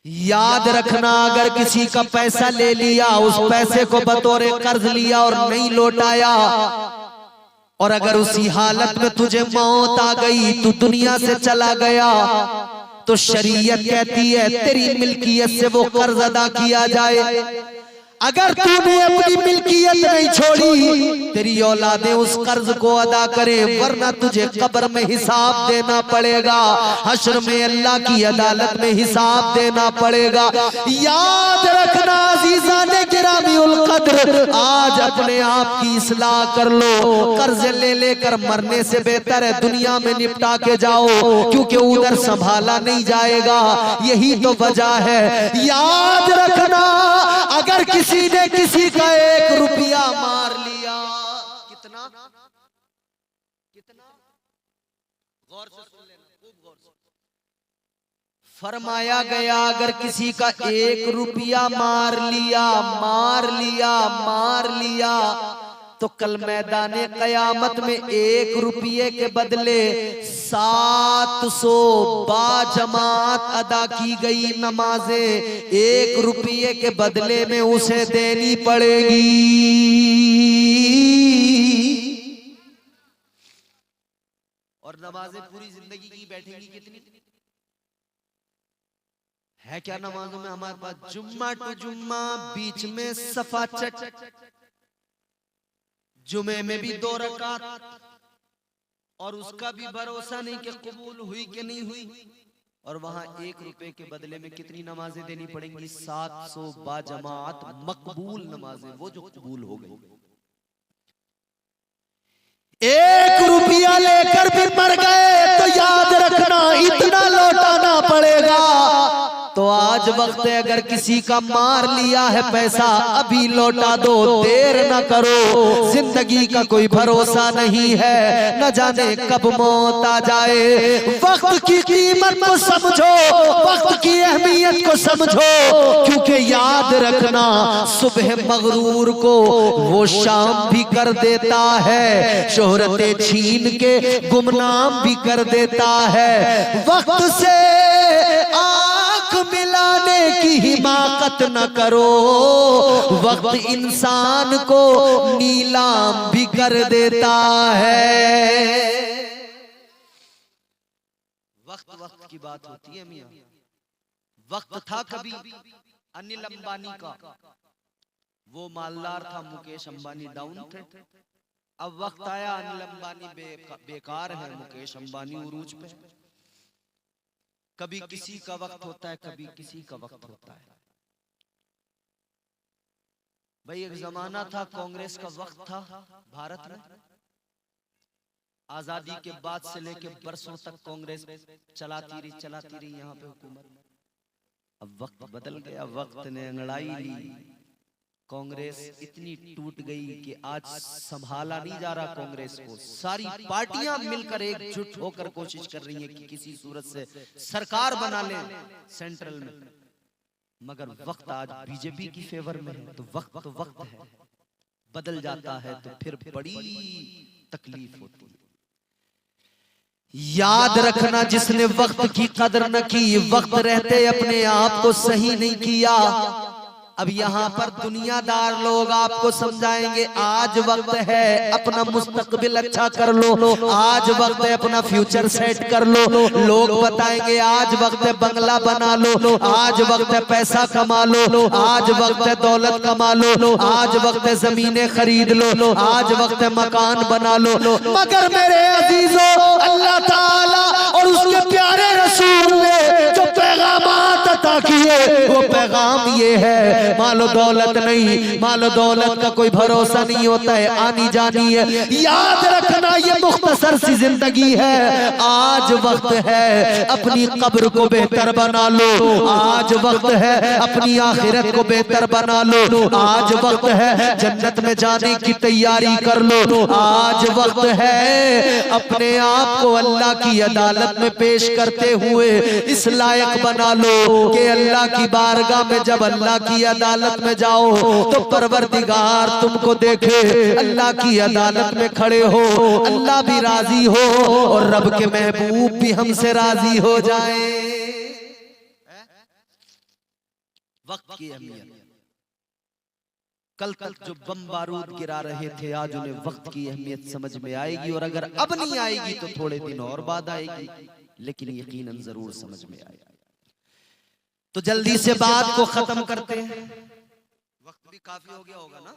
याद रखना, अगर किसी का पैसा ले लिया, उस पैसे को बतौर कर्ज लिया और नहीं लौटाया, और अगर उसी हालत में तुझे मौत आ गई, तू दुनिया से चला गया, तो शरीयत कहती है तेरी मिल्कियत से वो कर्ज अदा किया जाए। अगर तूने अपनी मिल्कियत नहीं छोड़ी, तेरी औलादें उस कर्ज को अदा करें, वरना तुझे कब्र में हिसाब देना पड़ेगा, हश्र में अल्लाह की अदालत में हिसाब देना पड़ेगा। याद रखना अज़ीज़ान गिरामी, गिरामी उल कद्र, आज अपने आप की इस्लाह कर लो। कर्ज ले लेकर मरने से बेहतर है दुनिया में निपटा के जाओ, क्योंकि उधर संभाला नहीं जाएगा। यही तो वजह है। याद रखना, अगर किसी ने किसी का 1 रुपया मार लिया, कितना कितना, गौर से सुन लेना, खूब गौर से। फरमाया गया अगर किसी का 1 रुपया मार लिया तो कल मैदाने कयामत में 1 रुपये के बदले 700 बाजमात अदा की गई नमाजें 1 रुपये के बदले में उसे देनी पड़ेगी। और नमाजें पूरी जिंदगी की बैठेंगी कितनी है? क्या नमाजों में हमारे पास जुम्मा टू जुम्मा, बीच में सफा चट, जुमे में भी 2 रकात, और उसका भी भरोसा नहीं कि कबूल हुई कि नहीं हुई। और वहां 1 रुपए के बदले में कितनी नमाजें देनी पड़ेंगी? 700 बाजमात मकबूल नमाजें, वो जो कबूल हो गई। 1 रुपया लेकर भी मर गए तो याद रखना इतना लौटाना पड़ेगा। तो आज वक्त है, अगर किसी का मार लिया है पैसा अभी लौटा दो, देर न करो। जिंदगी का कोई भरोसा नहीं है, न जाने कब मौत आ जाए। वक्त की कीमत को समझो, वक्त की अहमियत को समझो, क्योंकि याद रखना सुबह मगरूर को वो शाम भी कर देता है, शोहरतें छीन के गुमनाम भी कर देता है। वक्त से मिलाने की हिमाकत न करो, वक्त इंसान को नीलाम भी कर देता है। वक्त की बात होती है मियां। वक्त था कभी अनिल अंबानी का, वो मालदार था, मुकेश अंबानी डाउन थे। अब वक्त आया अनिल अंबानी बेकार है, मुकेश अंबानी उरूज पे। कभी किसी का वक्त होता है, कभी किसी का वक्त होता है। भाई एक जमाना था, कांग्रेस का वक्त था भारत में। आजादी के बाद से लेके बरसों तक कांग्रेस चलाती रही यहाँ पे हुकूमत। अब वक्त बदल गया, वक्त ने अंगड़ाई ली। कांग्रेस इतनी टूट गई कि आज संभाला नहीं जा रहा कांग्रेस को। सारी पार्टियां मिलकर एकजुट होकर कोशिश कर रही हैं कि किसी सूरत से सरकार बना ले सेंट्रल में, मगर वक्त आज बीजेपी की फेवर में है। तो वक्त है, बदल जाता है तो फिर बड़ी तकलीफ होती है। याद रखना, जिसने वक्त की कदर न की, वक्त रहते अपने आप को सही नहीं किया। अब यहाँ पर दुनियादार लोग आपको समझाएंगे आज वक्त है अपना मुस्तकबिल अच्छा कर लो, आज वक्त है अपना फ्यूचर सेट कर लो। लोग बताएंगे आज वक्त है बंगला बना लो, आज वक्त है पैसा कमा लो, आज वक्त है दौलत कमा लो, आज वक्त है जमीनें खरीद लो, आज वक्त है मकान बना लो। मगर मेरे अजीजों, अल्लाह ताला और उसके प्यारे रसूल ने जो पैगामात अता किए, वो पैगाम ये है, मालो दौलत नहीं, मालो दौलत का कोई भरोसा नहीं होता है, आनी जानी है। याद रखना ये मुख्तसर सी जिंदगी है। आज वक्त है अपनी कब्र को बेहतर बना लो, आज वक्त है अपनी आखिरत को बेहतर बना लो, आज वक्त है जन्नत में जाने की तैयारी कर लो, आज वक्त है अपने आप को अल्लाह की अदालत में पेश करते हुए इस लायक बना लो कि अल्लाह की बारगाह में जब अल्लाह की अदालत में जाओ तो परवरदिगार तुमको देखे, अल्लाह की अदालत में खड़े हो, अल्लाह भी राजी हो और रब के महबूब भी हमसे राजी हो जाए। वक्त की अहमियत, कल तक जो बम बारूद गिरा रहे थे आज उन्हें वक्त की अहमियत समझ में आएगी, और अगर अब नहीं आएगी तो थोड़े दिन और बाद आएगी, लेकिन यकीनन जरूर समझ में आएगी। तो जल्दी से बात को खत्म करते हैं, वक्त भी काफी हो गया होगा ना,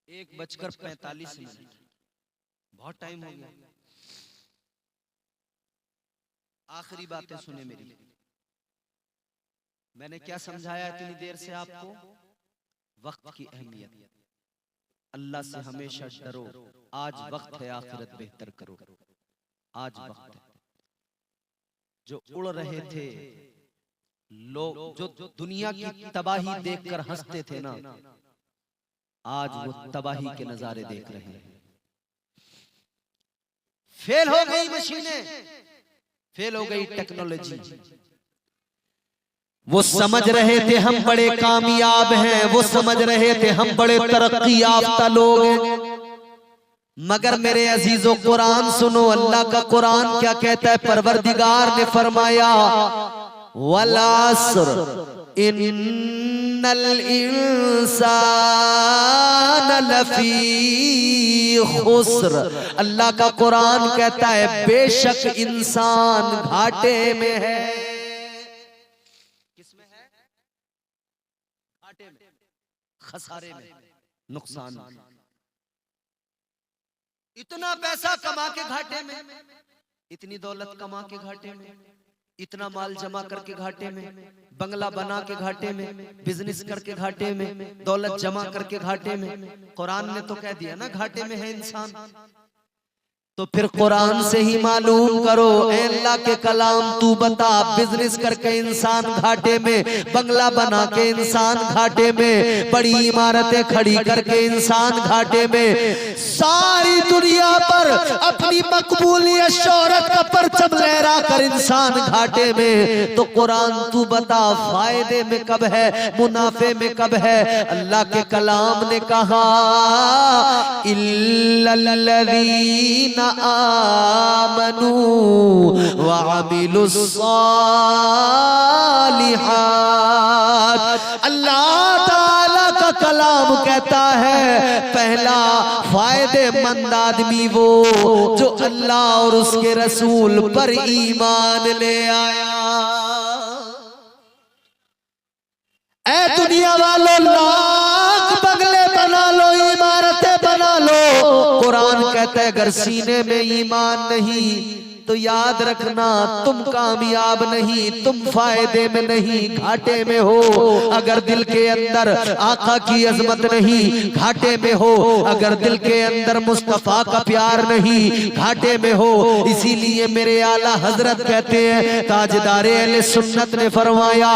1:45, बहुत टाइम हो गया। आखिरी बातें सुने मेरी। मैंने क्या समझाया इतनी देर से आपको? वक्त की अहमियत। अल्लाह से हमेशा डरो। आज वक्त है, आखिरत बेहतर करो। आज वक्त है। जो उड़ रहे थे लोग, जो दुनिया की तबाही देखकर हंसते थे ना, आज वो तबाही के नजारे देख रहे हैं। फेल हो गई मशीनें, फेल हो गई टेक्नोलॉजी। वो समझ रहे थे हम बड़े कामयाब हैं, वो समझ रहे थे हम बड़े तरक्की याफ्ता लोग हैं। मगर मेरे अजीजों, कुरान सुनो, अल्लाह का कुरान क्या कहता है? परवरदिगार ने फरमाया, वल अस्र इन्नल इंसान लफी खुस्र। अल्लाह का कुरान कहता है बेशक इंसान घाटे में है। किसमें है? घाटे में, खसारे में, नुकसान में। इतना पैसा कमा के घाटे में, इतनी दौलत कमा के घाटे में, इतना माल जमा करके घाटे में, बंगला बना के घाटे में, बिजनेस करके घाटे में, दौलत जमा करके घाटे में। कुरान ने तो कह दिया ना घाटे में है इंसान। तो फिर कुरान से ही मालूम करो, ऐ अल्लाह के कलाम तू बता, बिजनेस करके इंसान घाटे में, बंगला बना के इंसान घाटे में, बड़ी इमारतें खड़ी करके इंसान घाटे में, सारी दुनिया पर अपनी मकबूलियत शोहरत का परचम लहरा कर इंसान घाटे में। तो कुरान तू बता फायदे में कब है, मुनाफे में कब है? अल्लाह के कलाम ने कहा, इल्लल्लज़ीना आमनू व अमिलुस्सालिहात। अल्लाह ताला का कलाम कहता है पहला फायदेमंद आदमी वो जो अल्लाह और उसके रसूल पर ईमान ले आया। ऐ दुनिया वालों, लाख बंगले बना लो, इमारतें बना लो, कुरान कहता है अगर सीने में ईमान नहीं तो याद रखना तुम कामयाब नहीं, तुम फायदे में नहीं, घाटे में हो। अगर दिल के अंदर आका की अजमत नहीं, घाटे में हो। अगर दिल के अंदर मुस्तफा का प्यार नहीं, घाटे में हो। इसीलिए मेरे आला हजरत कहते हैं, ताजदारे अहले सुन्नत ने फरमाया,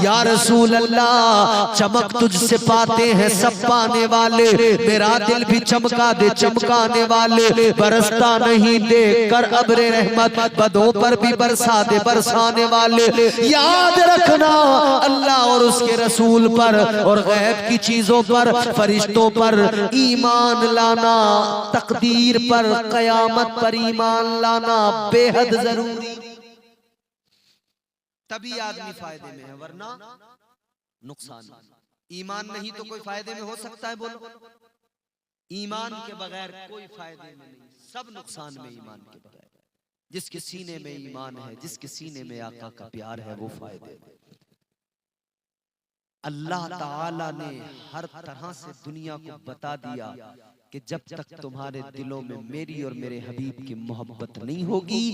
या रसूल अल्लाह, चमक तुझसे पाते हैं सब पाने वाले, मेरा दिल भी चमका दे चमकाने वाले, बरसता नहीं देख कर अब्रे रहमत, बदों पर भी बरसा दे बरसाने वाले। याद रखना अल्लाह और उसके रसूल पर और गैब की चीजों पर, फरिश्तों पर ईमान लाना, तकदीर पर, कयामत पर ईमान लाना बेहद जरूरी। तभी आदमी फायदे में है, वरना नुकसान। ईमान नहीं तो कोई फायदे में हो सकता है? बोलो, ईमान के बगैर कोई फायदे में नहीं, सब नुकसान में ईमान के बगैर। जिसके सीने में ईमान है, जिसके सीने में आका का प्यार है, वो फायदे में। अल्लाह ताला ने हर तरह से दुनिया को बता दिया कि जब तक तुम्हारे दिलों में मेरी और मेरे हबीब की मोहब्बत नहीं होगी,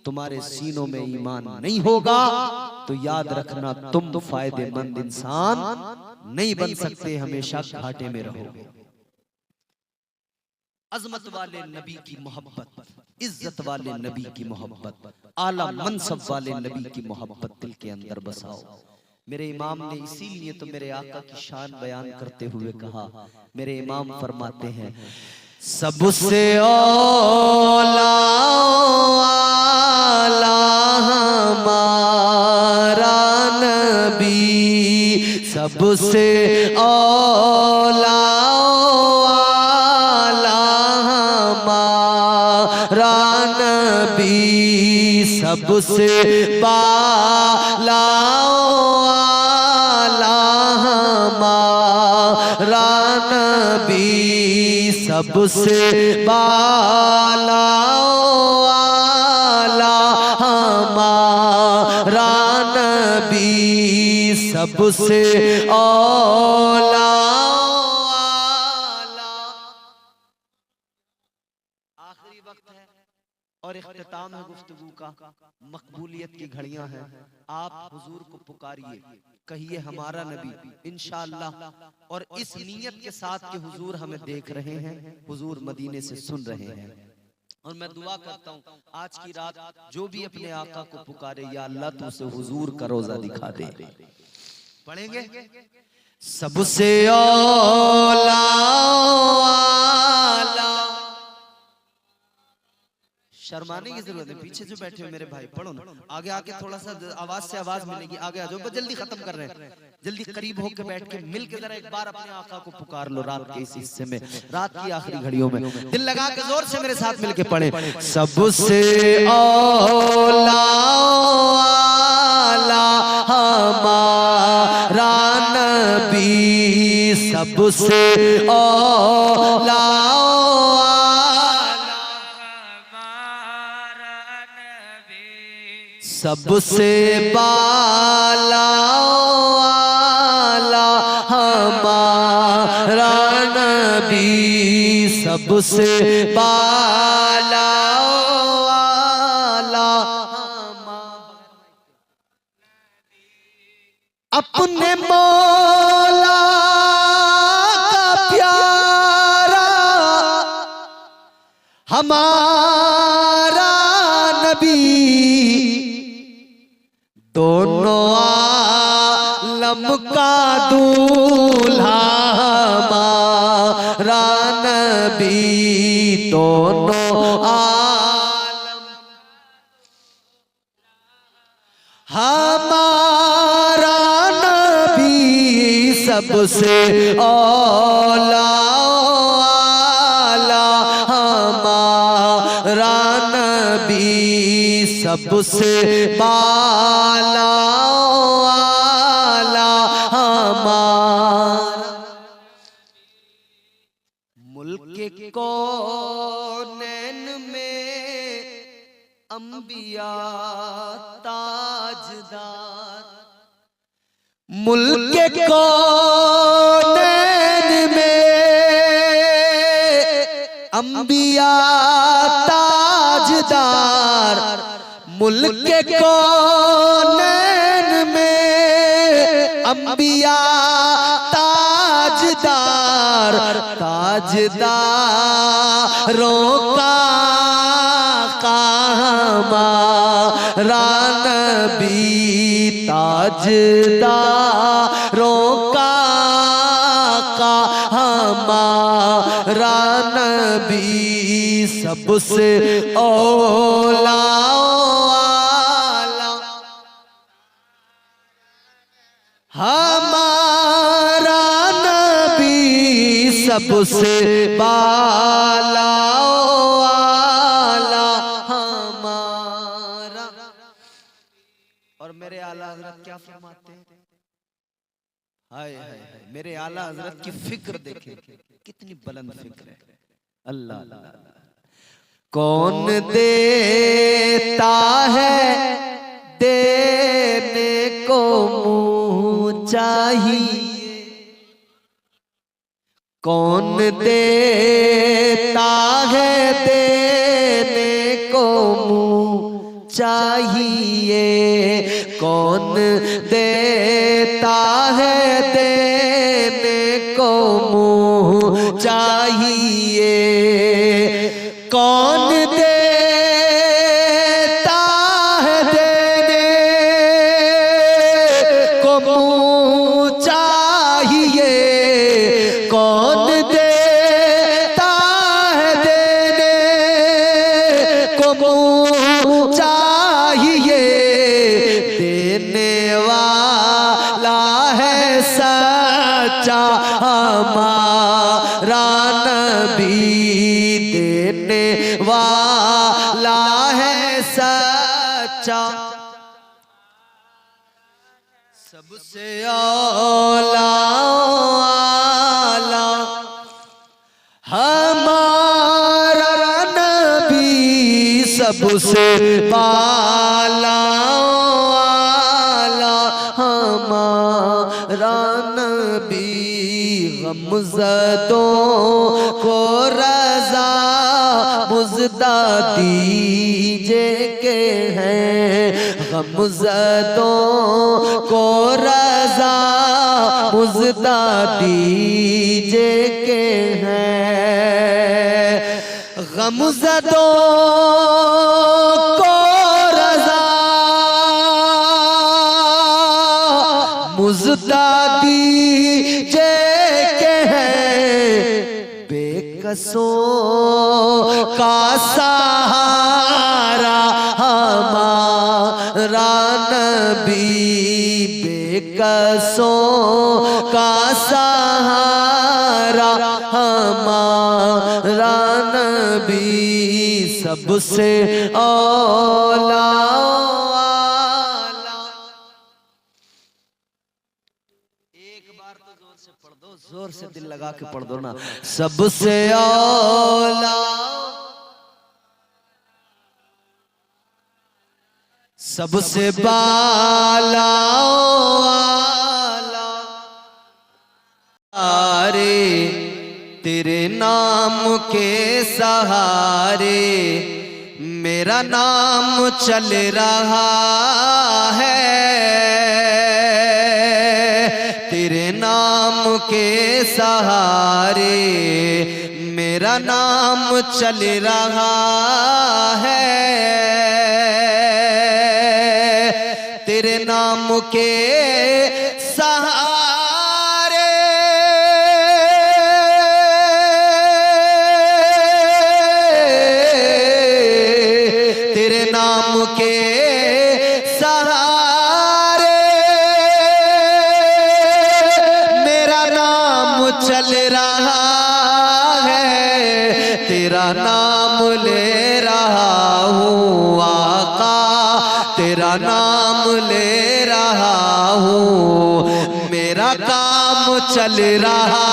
तुम्हारे सीनों में ईमान नहीं होगा, तो याद रखना तुम फायदेमंद इंसान नहीं बन सकते, हमेशा घाटे में रहोगे। अजमत वाले नबी की मोहब्बत, इज्जत वाले नबी की मोहब्बत, आला मनसब वाले नबी की मोहब्बत दिल के अंदर बसाओ। मेरे इमाम ने इसीलिए तो मेरे आका की शान बयान करते हुए कहा, मेरे इमाम फरमाते हैं, सबसे औला हमारा नबी, सबसे औला नबी, सबसे बाला हमारा नबी, सबसे बाला हमारा नबी, सबसे औला। आखिरी वक्त है, और इख्तिताम है गुफ्तगू का, मकबूलियत की घड़ियां हैं। आप हुजूर को पुकारिए, कहिए हमारा नबी इंशाअल्लाह, और इस नीयत के साथ कि हुजूर हमें देख रहे हैं, हुजूर मदीने से सुन रहे हैं। और मैं दुआ करता हूँ आज की रात जो भी अपने आका को पुकारे, या अल्लाह तू उसे हुजूर का रोजा दिखा दे। पढ़ेंगे सबसे औला शर्माने की जरूरत है, पीछे जो बैठे हो मेरे भाई पढ़ो ना, आगे आके थोड़ा सा आवाज से आवाज मिलेगी, आगे आ जाओ, जल्दी खत्म कर रहे हैं, जल्दी करीब होकर बैठ के मिल के जरा एक बार अपने आका को पुकार लो रात के इस हिस्से में, रात की आखिरी घड़ियों में। दिल लगा के जोर से मेरे साथ मिलके पढ़े सबसे औला हमारा नबी, सबसे औला सबसे बाला वाला हमारा नबी, सबसे बाला वाला अपने मौला का प्यारा हमारा नबी, दोनों आलम का दूल्हा हमारा नबी, दोनों आलम हमारा नबी, सबसे औला हमारा नबी, सबसे बाला वाला हमारा। मुल्क कौनैन में अंबिया ताजदार, मुल्क कौनैन में अंबिया ताजदार, मुल्क कौनैन में अंबिया ताजदार, ताजदारों का हमारा नबी, ताजदारों का हमारा नबी, सबसे औला वाला हमारा नबी, सबसे बाला वाला हमारा। और मेरे आला हजरत क्या फरमाते हैं, हाय हाय हाय, मेरे आला हजरत की फिक्र देखें कितनी बुलंद फिक्र है। अल्लाह कौन देता है देने को मुँह चाहिए, कौन देता है देने को मुँह चाहिए, कौन देता है देने को मुँह चाहिए, कौन देता है देने को मुँह चाहिए, कौन देता है देने को मुँह चाहिए, देने वाला है सच्चा हमारा नबी, देने वाला है सच्चा, सबसे औला हमारा नबी, सबसे बाला वाला हमारा नबी, गमज़दों को रज़ा मुज़दा दी गमज़दों को रज़ा मुज़दा दीजे के हैं, गमज़दों को रज़ा मुज़दा दीजे के हैं, बेकसों का सहारा हमारा नबी, बेकसों का सहारा हमारा नबी, सबसे औला। एक बार तो जोर से पढ़ दो, जोर से दिल लगा के पढ़ दो ना। सबसे औला, सबसे बाला आरे, तेरे नाम के सहारे मेरा नाम चल रहा है, तेरे नाम के सहारे मेरा नाम चल रहा है, तेरे नाम के सहारे तेरे नाम के सहारे मेरा नाम चल रहा है, तेरा नाम ले रहा हूँ आका, तेरा नाम ले रहा हूँ, मेरा काम चल रहा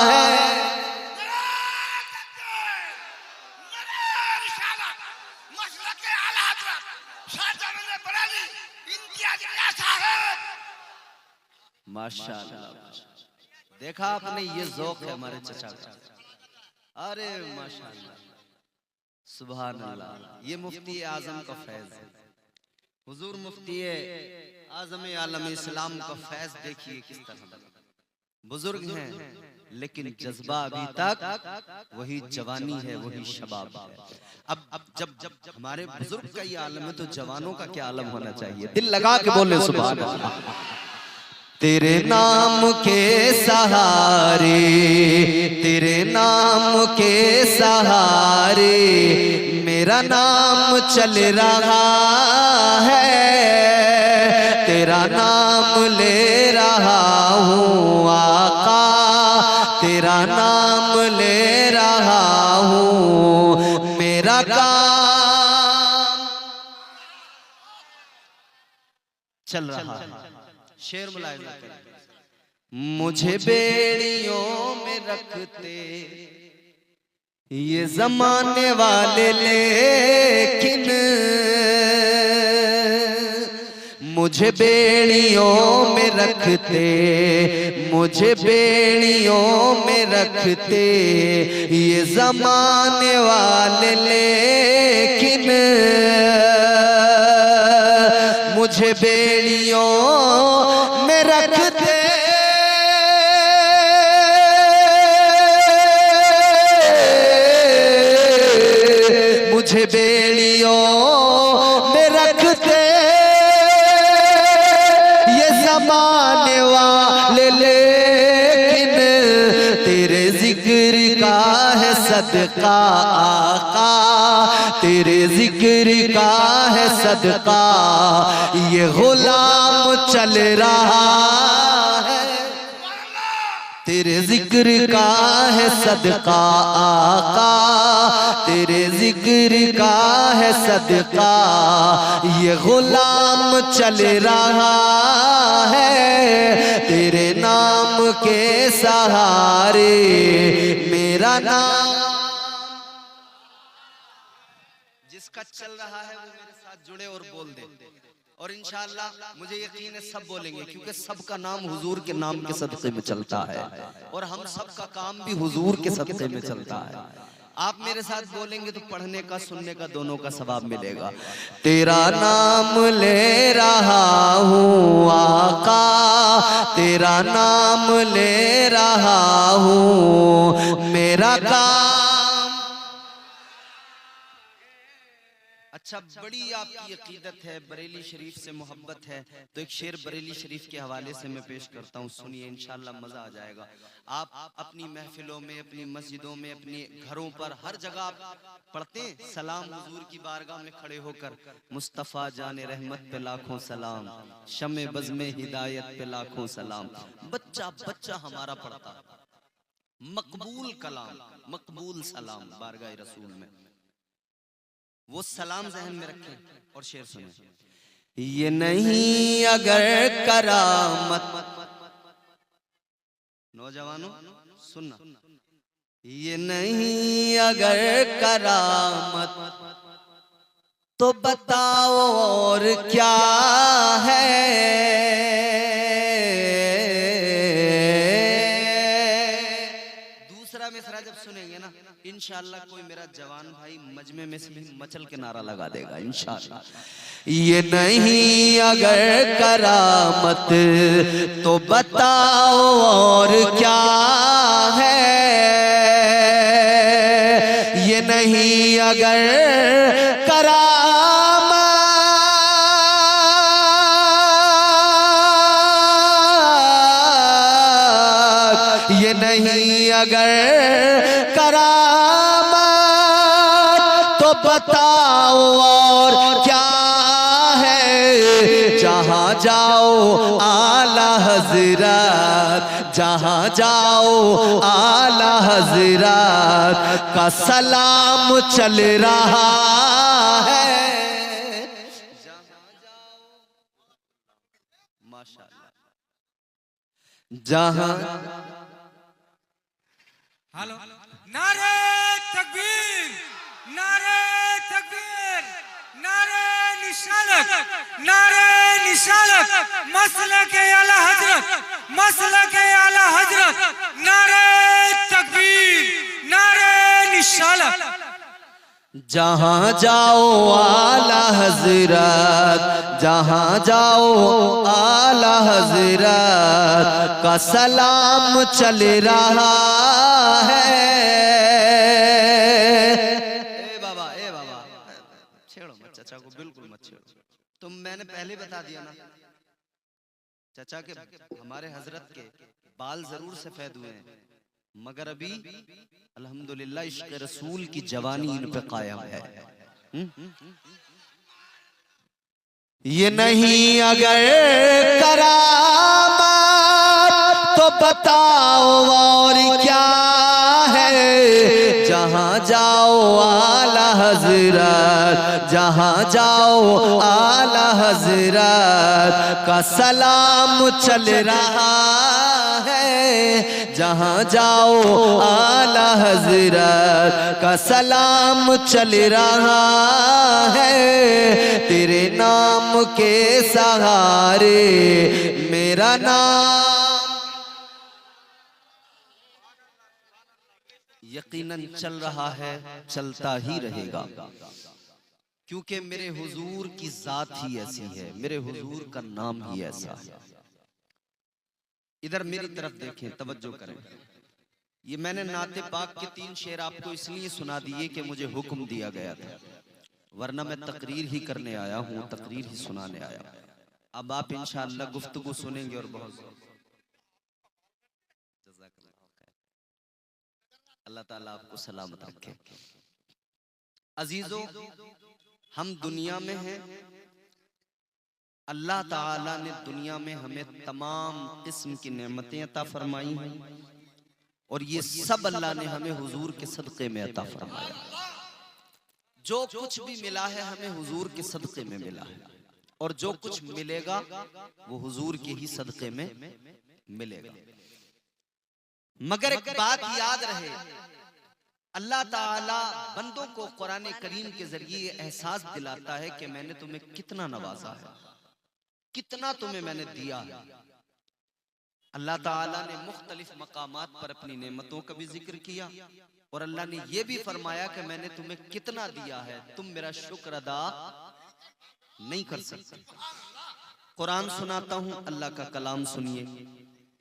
है। माशाअल्लाह, देखा आपने, ये ज़ौक़ है हमारे चचा का। अरे माशाअल्लाह, सुभान अल्लाह, ये मुफ्ती आज़म का फैज़ है। हुजूर मुफ्ती आज़म आलम इस्लाम का फैज़ देखिए किस तरह, बुजुर्ग हैं लेकिन जज्बा अभी तक वही जवानी है, वही शबाब है। अब जब जब हमारे बुजुर्ग का ये आलम है तो जवानों का क्या आलम होना चाहिए। दिल लगा के बोले सुभान अल्लाह। तेरे नाम के सहारे, तेरे नाम के सहारे मेरा नाम चल रहा है, तेरा नाम ले रहा हूँ आका, तेरा नाम ले रहा हूँ, मेरा काम चल रहा है। शेर मुलाहिजा करें। मुझे बेड़ियों में रखते ये जमाने वाले, लेकिन मुझे बेड़ियों में रखते, मुझे बेड़ियों में रखते ये जमाने वाले, लेकिन मुझे बेड़ियों में रखते मुझे बेड़ियों में रखते ये ज़माने वाले, लेकिन तेरे जिक्र का है सदका आका, तेरे जिक्र का है सदका ये गुलाम चल रहा है, तेरे जिक्र का है सदका आका, तेरे जिक्र का है सदका ये गुलाम चल रहा है, तेरे नाम के सहारे मेरा नाम। जिसका चल रहा है वो मेरे साथ जुड़े और बोल दे, और इंशाअल्लाह मुझे यकीन है सब बोलेंगे, क्योंकि सबका नाम हुजूर के नाम के सदक़े में चलता है और हम सबका काम भी हुजूर के सदक़े में चलता है। आप मेरे साथ बोलेंगे तो पढ़ने का सुनने का दोनों का सवाब मिलेगा। तेरा नाम ले रहा हूँ आका, तेरा नाम ले रहा हूँ, मेरा काम। अच्छा, बड़ी आपकी अकीदत है, बरेली शरीफ से मोहब्बत है, तो एक शेर बरेली शरीफ के हवाले से मैं पेश करता हूँ, सुनिए, इंशाल्लाह मजा आ जाएगा। आप अपनी महफिलों में, अपनी मस्जिदों में, अपने घरों पर, हर जगह आप पढ़ते हैं सलाम हुजूर की बारगाह में खड़े होकर, मुस्तफ़ा जाने रहमत पे लाखों सलाम, शमे बज़ में हिदायत पे लाखों सलाम। बच्चा बच्चा हमारा पढ़ता, मकबूल कलाम, मकबूल सलाम बारगाह रसूल में। वो सलाम ज़हन में रखें और शेर सुने। ये नहीं अगर करामत, नौजवानों सुनना, ये नहीं अगर करामत तो बताओ और क्या है। दूसरा मिसरा जब सुनेंगे ना, इंशाअल्लाह कोई मेरा जवान भाई मजमे में से मचल के नारा लगा देगा इंशाअल्लाह। ये नहीं अगर करामत तो बताओ और क्या है, ये नहीं अगर करामत, ये नहीं अगर करामत तो बताओ और क्या है। जहाँ जाओ आला हजरत, जहाँ जाओ आला हजरत का सलाम चल रहा है। माशाअल्लाह, जहाँ हेलो, नारे तकबीर, नारे तकबीर, नारे निशानत, नारे निशानत, मसलक आला हजरत, मसलक आला हजरत, नारे तकबीर, नारे निशानत। जहाँ जाओ आला हजरत, जहाँ जाओ आला हजरत का सलाम चल रहा है। ए बाबा छेड़ो मत चाचा को, बिल्कुल मत छेड़ो। तुम मैंने पहले बता दिया ना, चाचा के हमारे हजरत के बाल जरूर सफेद हुए हैं, मगर अभी अल्हम्दुलिल्लाह इश्क़ रसूल की जवानी इन पे कायम है। ये नहीं अगर करामत तो बताओ और क्या है। जहाँ जाओ आला हजरत, जहाँ जाओ आला हजरत का सलाम चल रहा है। जहाँ जाओ आला हजरत का सलाम चल रहा है। तेरे नाम के सहारे मेरा नाम यकीनन चल रहा है, चलता ही रहेगा, क्योंकि मेरे हुजूर की जात ही ऐसी है, मेरे हुजूर का नाम ही ऐसा है। इधर मेरी तरफ देखें, तवज्जो करें। ये मैंने नाते पाक के 3 शेर आपको इसलिए सुना दिए कि मुझे हुक्म दिया गया था, वरना मैं तकरीर ही करने आया हूँ, तकरीर ही सुनाने आया हूँ। अब आप इंशाअल्लाह गुफ्तगू सुनेंगे और बहुत अल्लाह ताला आपको सलामत रखे। अजीजों, हम दुनिया में हैं, अल्लाह ताला ने दुनिया में हमें तमाम किस्म की नेमतें अता फरमाई हैं, और ये सब अल्लाह ने हमें हुजूर के सदक़े में अता फरमाया। जो कुछ भी मिला है हमें हुजूर के सदक़े में मिला है, और जो कुछ मिलेगा वो हुजूर के ही सदक़े में मिलेगा। मगर एक बात याद रहे, अल्लाह ताला बंदों को कुरान करीम के जरिए एहसास दिलाता है कि मैंने तुम्हें कितना नवाजा है, कितना तुम्हें मैंने दिया है। अल्लाह ताला ने मुख्तलिफ मकामात पर अपनी नेमतों का भी जिक्र किया, और अल्लाह ने यह भी फरमाया कि मैंने तुम्हें कितना दिया है, तुम मेरा शुक्र अदा नहीं कर सकते। कुरान सुनाता हूं, अल्लाह का कलाम सुनिए।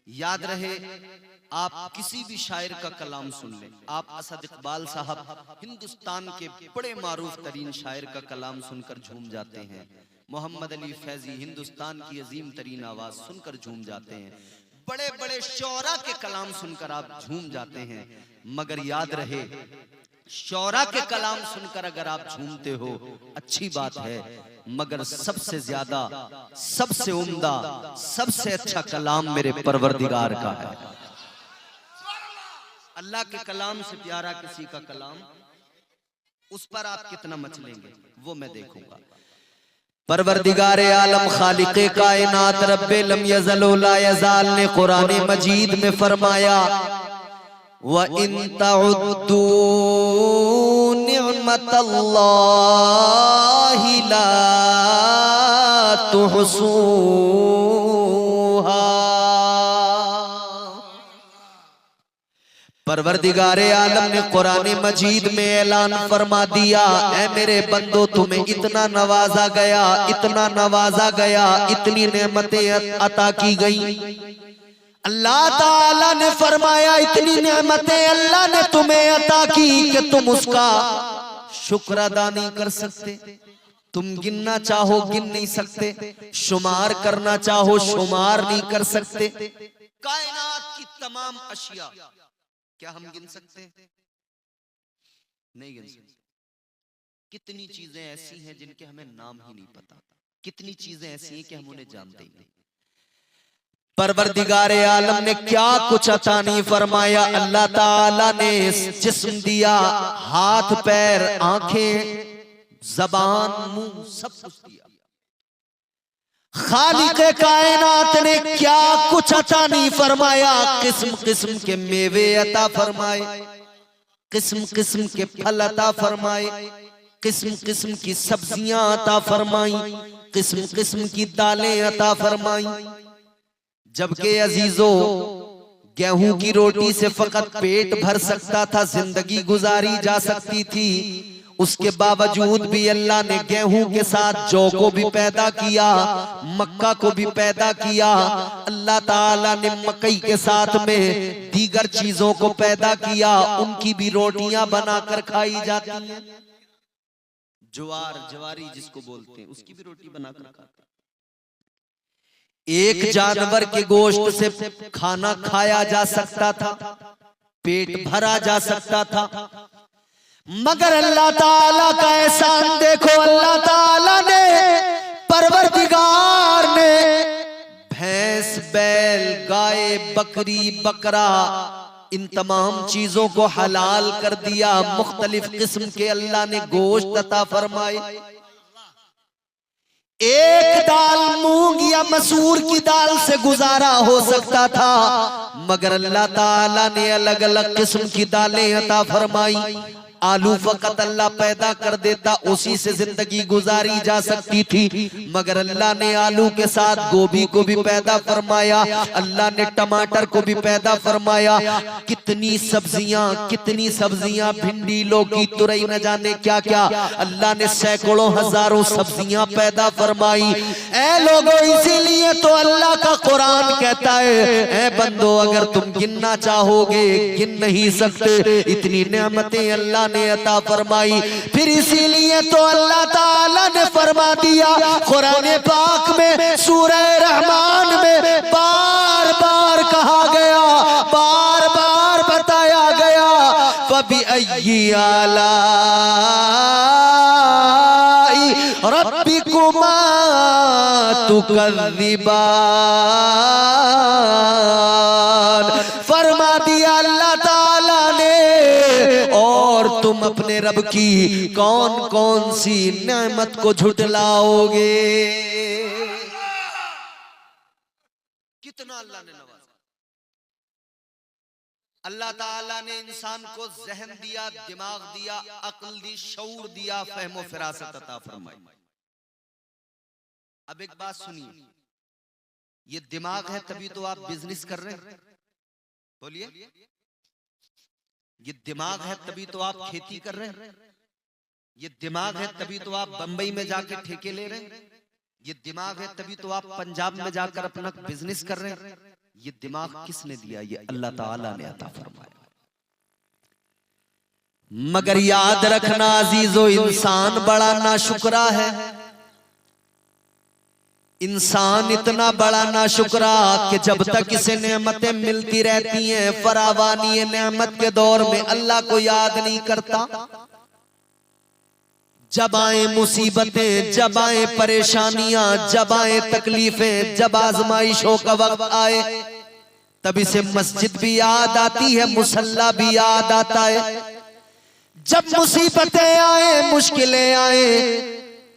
याद रहे, आप किसी भी शायर का कलाम सुन लें, आप असद इकबाल साहब हिंदुस्तान के बड़े मारूफ तरीन शायर का कलाम सुनकर झूम जाते हैं। मोहम्मद अली फैजी हिंदुस्तान की अजीम तरीन आवाज सुनकर झूम जाते हैं। बड़े बड़े शौरा के कलाम सुनकर आप झूम जाते हैं। मगर याद रहे, शौरा के कलाम सुनकर अगर आप झूमते हो अच्छी बात है, मगर सबसे ज्यादा, सबसे उम्दा, सबसे अच्छा कलाम मेरे परवरदिगार का है। अल्लाह के कलाम से प्यारा किसी का कलाम, उस पर आप कितना मचलेंगे वो मैं देखूंगा। परवरदिगार आलम खालिक़े कायनात रब्बे लम यज़ल व ला यज़ाल ने कुरान मजीद में फरमाया, व इन तउद्दू निअमतल्लाहि ला तुहसूहा। परवरदिगार आलम ने कुरान मजीद में ऐलान फरमा दिया, ऐ मेरे बंदो तुम्हें इतना नवाजा गया, इतना नवाजा गया, इतनी नेमतें अता की गई। अल्लाह ताला ने फरमाया इतनी नेमतें अल्लाह ने तुम्हें अता की कि तुम उसका शुक्र अदा नहीं कर सकते। तुम गिनना चाहो गिन नहीं सकते, शुमार करना चाहो शुमार नहीं कर सकते। कायनात की तमाम अशिया क्या हम गिन सकते हैं? नहीं गिन सकते। कितनी चीजें ऐसी हैं जिनके हमें नाम ही नहीं पता, कितनी चीजें ऐसी हैं कि हम उन्हें जानते ही नहीं। परवरदिगार आलम ने क्या कुछ अता नहीं फरमाया। अल्लाह ताला ने जिस्म दिया, हाथ पैर आंखें जबान मुंह सब कुछ दिया। खालिक़े कायनात ने क्या कुछ अता नहीं फरमाया। किस्म किस्म के मेवे अता फरमाए, किस्म किस्म के फल अता फरमाए, किस्म किस्म की सब्जियां अता फरमाई, किस्म किस्म की दालें अता फरमाई। जबकि अजीजों, गेहूं की रोटी से फकत पेट भर सकता था, जिंदगी गुजारी जा सकती थी। उसके बावजूद भी अल्लाह ने गेहूं के साथ जौ को भी पैदा किया, मक्का को भी पैदा किया। अल्लाह ताला ने मकई के साथ में दीगर चीजों को पैदा किया, उनकी भी रोटियां बनाकर खाई जाती हैं। ज्वार, ज्वारी जिसको बोलते हैं, उसकी भी रोटी बनाकर खाते हैं। एक जानवर के गोश्त से खाना खाया जा सकता था, पेट भरा जा सकता था। मगर अल्लाह ताला का एहसान देखो, अल्लाह ताला ने, परवरदिगार ने भैंस बैल गाय बकरी बकरा इन तमाम चीजों को हलाल कर दिया। मुख्तलिफ किस्म के अल्लाह ने गोश्त अता फरमाए। एक दाल मूंग या मसूर की दाल से गुजारा हो सकता था, मगर अल्लाह ताला ने अलग अलग किस्म की दालें अता फरमाई। आलू फकत अल्लाह पैदा कर देता, उसी से जिंदगी गुजारी जा सकती थी, मगर अल्लाह ने आलू के साथ गोभी को भी पैदा फरमाया, अल्लाह ने टमाटर को भी पैदा फरमाया। कितनी सब्जियां, भिंडी लौकी तुरई न जाने क्या क्या, अल्लाह ने सैकड़ों हजारों सब्जियां पैदा फरमाई। ऐ लोगों, इसीलिए तो अल्लाह का कुरान कहता है, ऐ बंदो अगर तुम गिनना चाहोगे गिन नहीं सकते, इतनी नेमतें अल्लाह ने अता फरमाई। फिर इसीलिए तो अल्लाह ताला ने फरमा दिया कुरान पाक में, सूरह रहमान में बार बार कहा गया, बार बार बताया गया, फबी अय्यी आलाई रब्बिकुमा तुकज़्ज़िबान। फरमा दिया अल्लाह ताला ने, और तुम अपने रब की कौन कौन सी नेमत को झुटलाओगे। कितना अल्लाह ने नवाजा। अल्लाह ताला ने इंसान को ज़हन दिया, दिमाग दिया, अक्ल दी, शऊर दिया, फहमो फिरासत अता फरमाई। अब एक बात सुनिए, ये दिमाग है तभी तो आप बिजनेस कर रहे हैं। बोलिए, ये दिमाग है तभी तो आप खेती कर रहे हैं, ये दिमाग है तभी तो आप बंबई में जाके ठेके ले रहे हैं, ये दिमाग है तभी तो आप पंजाब में जाकर अपना बिजनेस कर रहे हैं। ये दिमाग किसने दिया? ये अल्लाह ताला ने अता फरमाया। मगर याद रखना अजीजो, इंसान बड़ा नाशुक्रा है। इंसान इतना बड़ा नाशुक्रा कि जब तक इसे नेमतें मिलती रहती हैं, फरावानी नेमत के दौर में अल्लाह को याद नहीं करता। जब आए मुसीबतें, जब आए परेशानियां, जब आए तकलीफें, जब आजमाइशों का वक्त आए, तब इसे मस्जिद भी याद आती है, मुसल्ला भी याद आता है। जब मुसीबतें आए, मुश्किलें आए,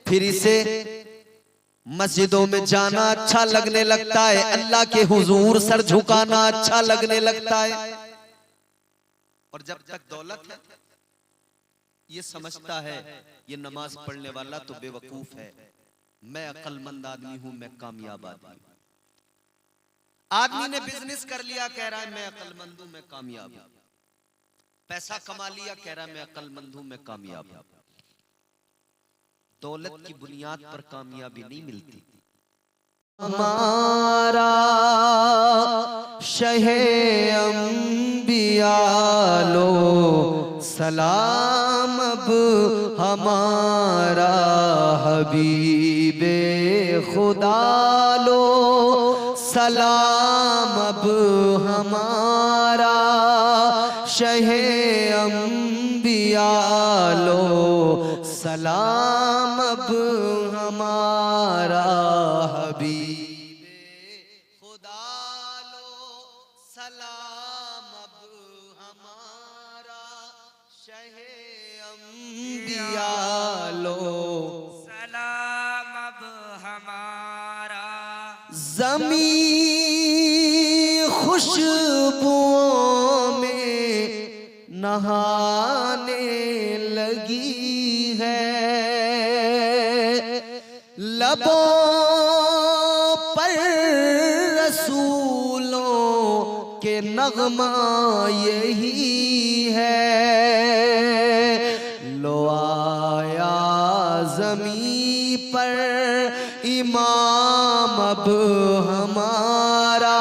फिर इसे मस्जिदों में जाना अच्छा लगने लगता है, अल्लाह के हुजूर सर झुकाना अच्छा लगने लगता है। और जब तक दौलत है, ये समझता है ये नमाज पढ़ने वाला तो बेवकूफ है, मैं अक्लमंद आदमी हूं, मैं कामयाब आदमी हूं। आदमी ने बिजनेस कर लिया, कह रहा है मैं अक्लमंद हूं, मैं कामयाब हूं। पैसा कमा लिया, कह रहा है मैं अक्लमंद हूं, मैं कामयाब हूं। दौलत की बुनियाद पर कामयाबी नहीं मिलती। हमारा शहे अंबिया लो सलाम, अब हमारा हबीबे खुदा लो सलाम, अब हमारा शहे अंबिया लो सलाम, अब हमारा हबीबे खुदा लो सलाम, अब हमारा शहे अंबिया लो सलाम अब हमारा। ज़मीं खुशबुओं में नहाने लगी है, लबों पर रसूलों के नगमा यही है। लो आया ज़मीं पर इमाम, अब हमारा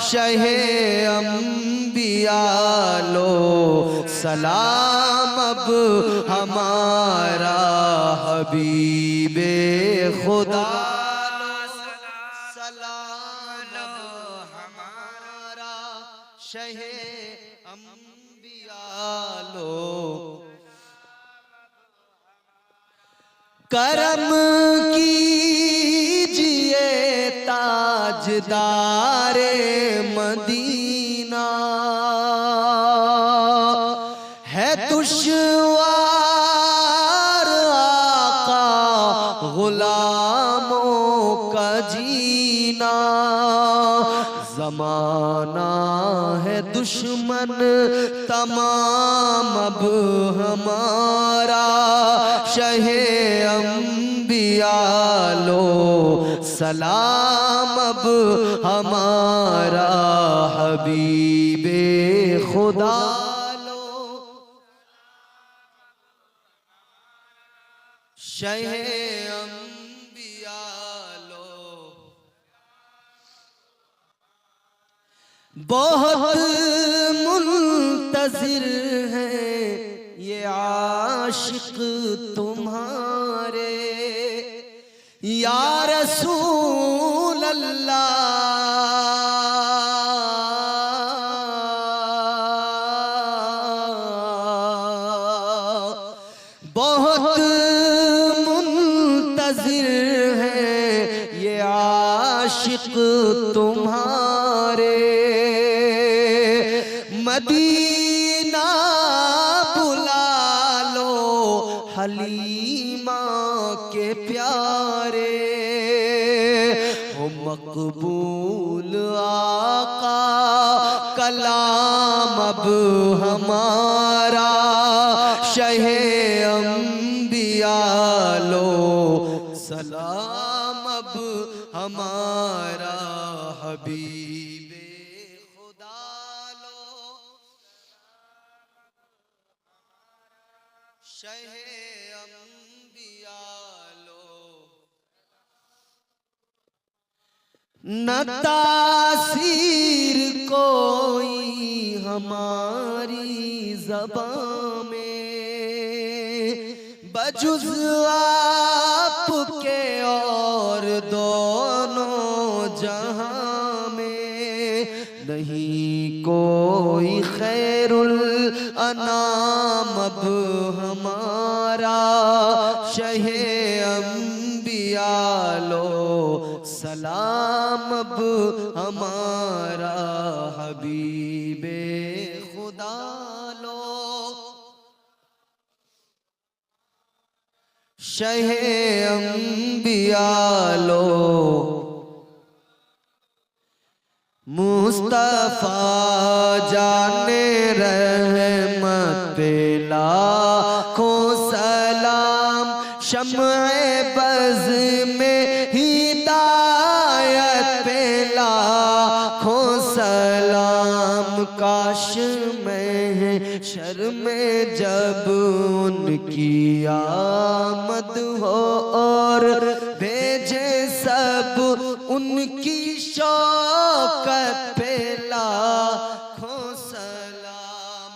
शहे अंबिया लो सलाम, अब हमारा हबीबे खुदा लो सलाम, अब हमारा शहे अंबिया लो। करम कीजिए ताजदारे मदीना, है दुश्वार आका गुलामों का जीना। जमाना है दुश्मन तमाम, अब हमारा शहे अंबिया लो सलाम, अब हमारा हबीबे खुदा लो शहे अंबिया लो। बहुत मुंतज़िर हैं ये आशिक तुम्हारे, या रसूल अल्लाह। बहुत मुंतज़िर हैं ये आशिक तुम्हारे, मदीना बुला लो हलीमा के प्यारे। हो मकबूल आका कलाम, अब हमारा शहे अंबिया लो सलाम, अब हमारा हबीबे खुदा लो शहे अंबिया लो न तासीर कोई हमारी ज़बां में बजुज़ आपके और दोनों जहां में नहीं कोई खैरुल अनाम अब हमारा शहे अंबिया लो सलाम अब हमारा हबीबे खुदा लो शहे अंबिया लो मुस्तफा जाने रहमत लाखों सलाम शम्ए बज़ में हिदायत पे लाखों सलाम काश में शर्म जब उनकी आमद हो और भेजे सब उनकी शौकत पे लाखों सलाम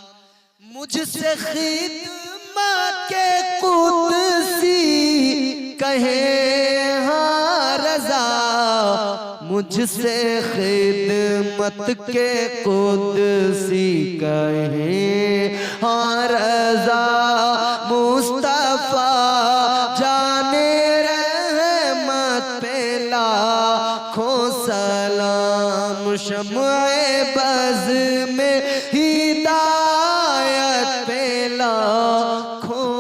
मुझसे खिदमत के कुदसी कहे हाँ रज़ा मुझसे खिदमत के कुदसी कहे हाँ रज़ा मुस्तफा जाने रहमत पे लाखों सलाम शम्ए बज़ में हिदायत पे लाखों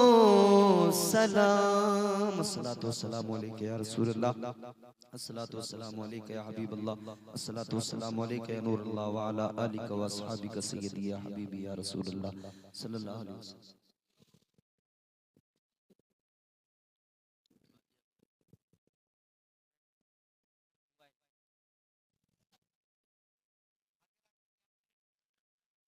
सलाम अस्सलातु वस्सलामु अलैका या रसूलल्लाह अस्सलातु वस्सलामु अलैका या हबीबल्लाह अस्सलातु वस्सलामु अलैका या नूरल्लाह व अला आलिका व अस्हाबिका सय्यदी या हबीबी या रसूलल्लाह सल्लल्लाहु अलैहि वसल्लम।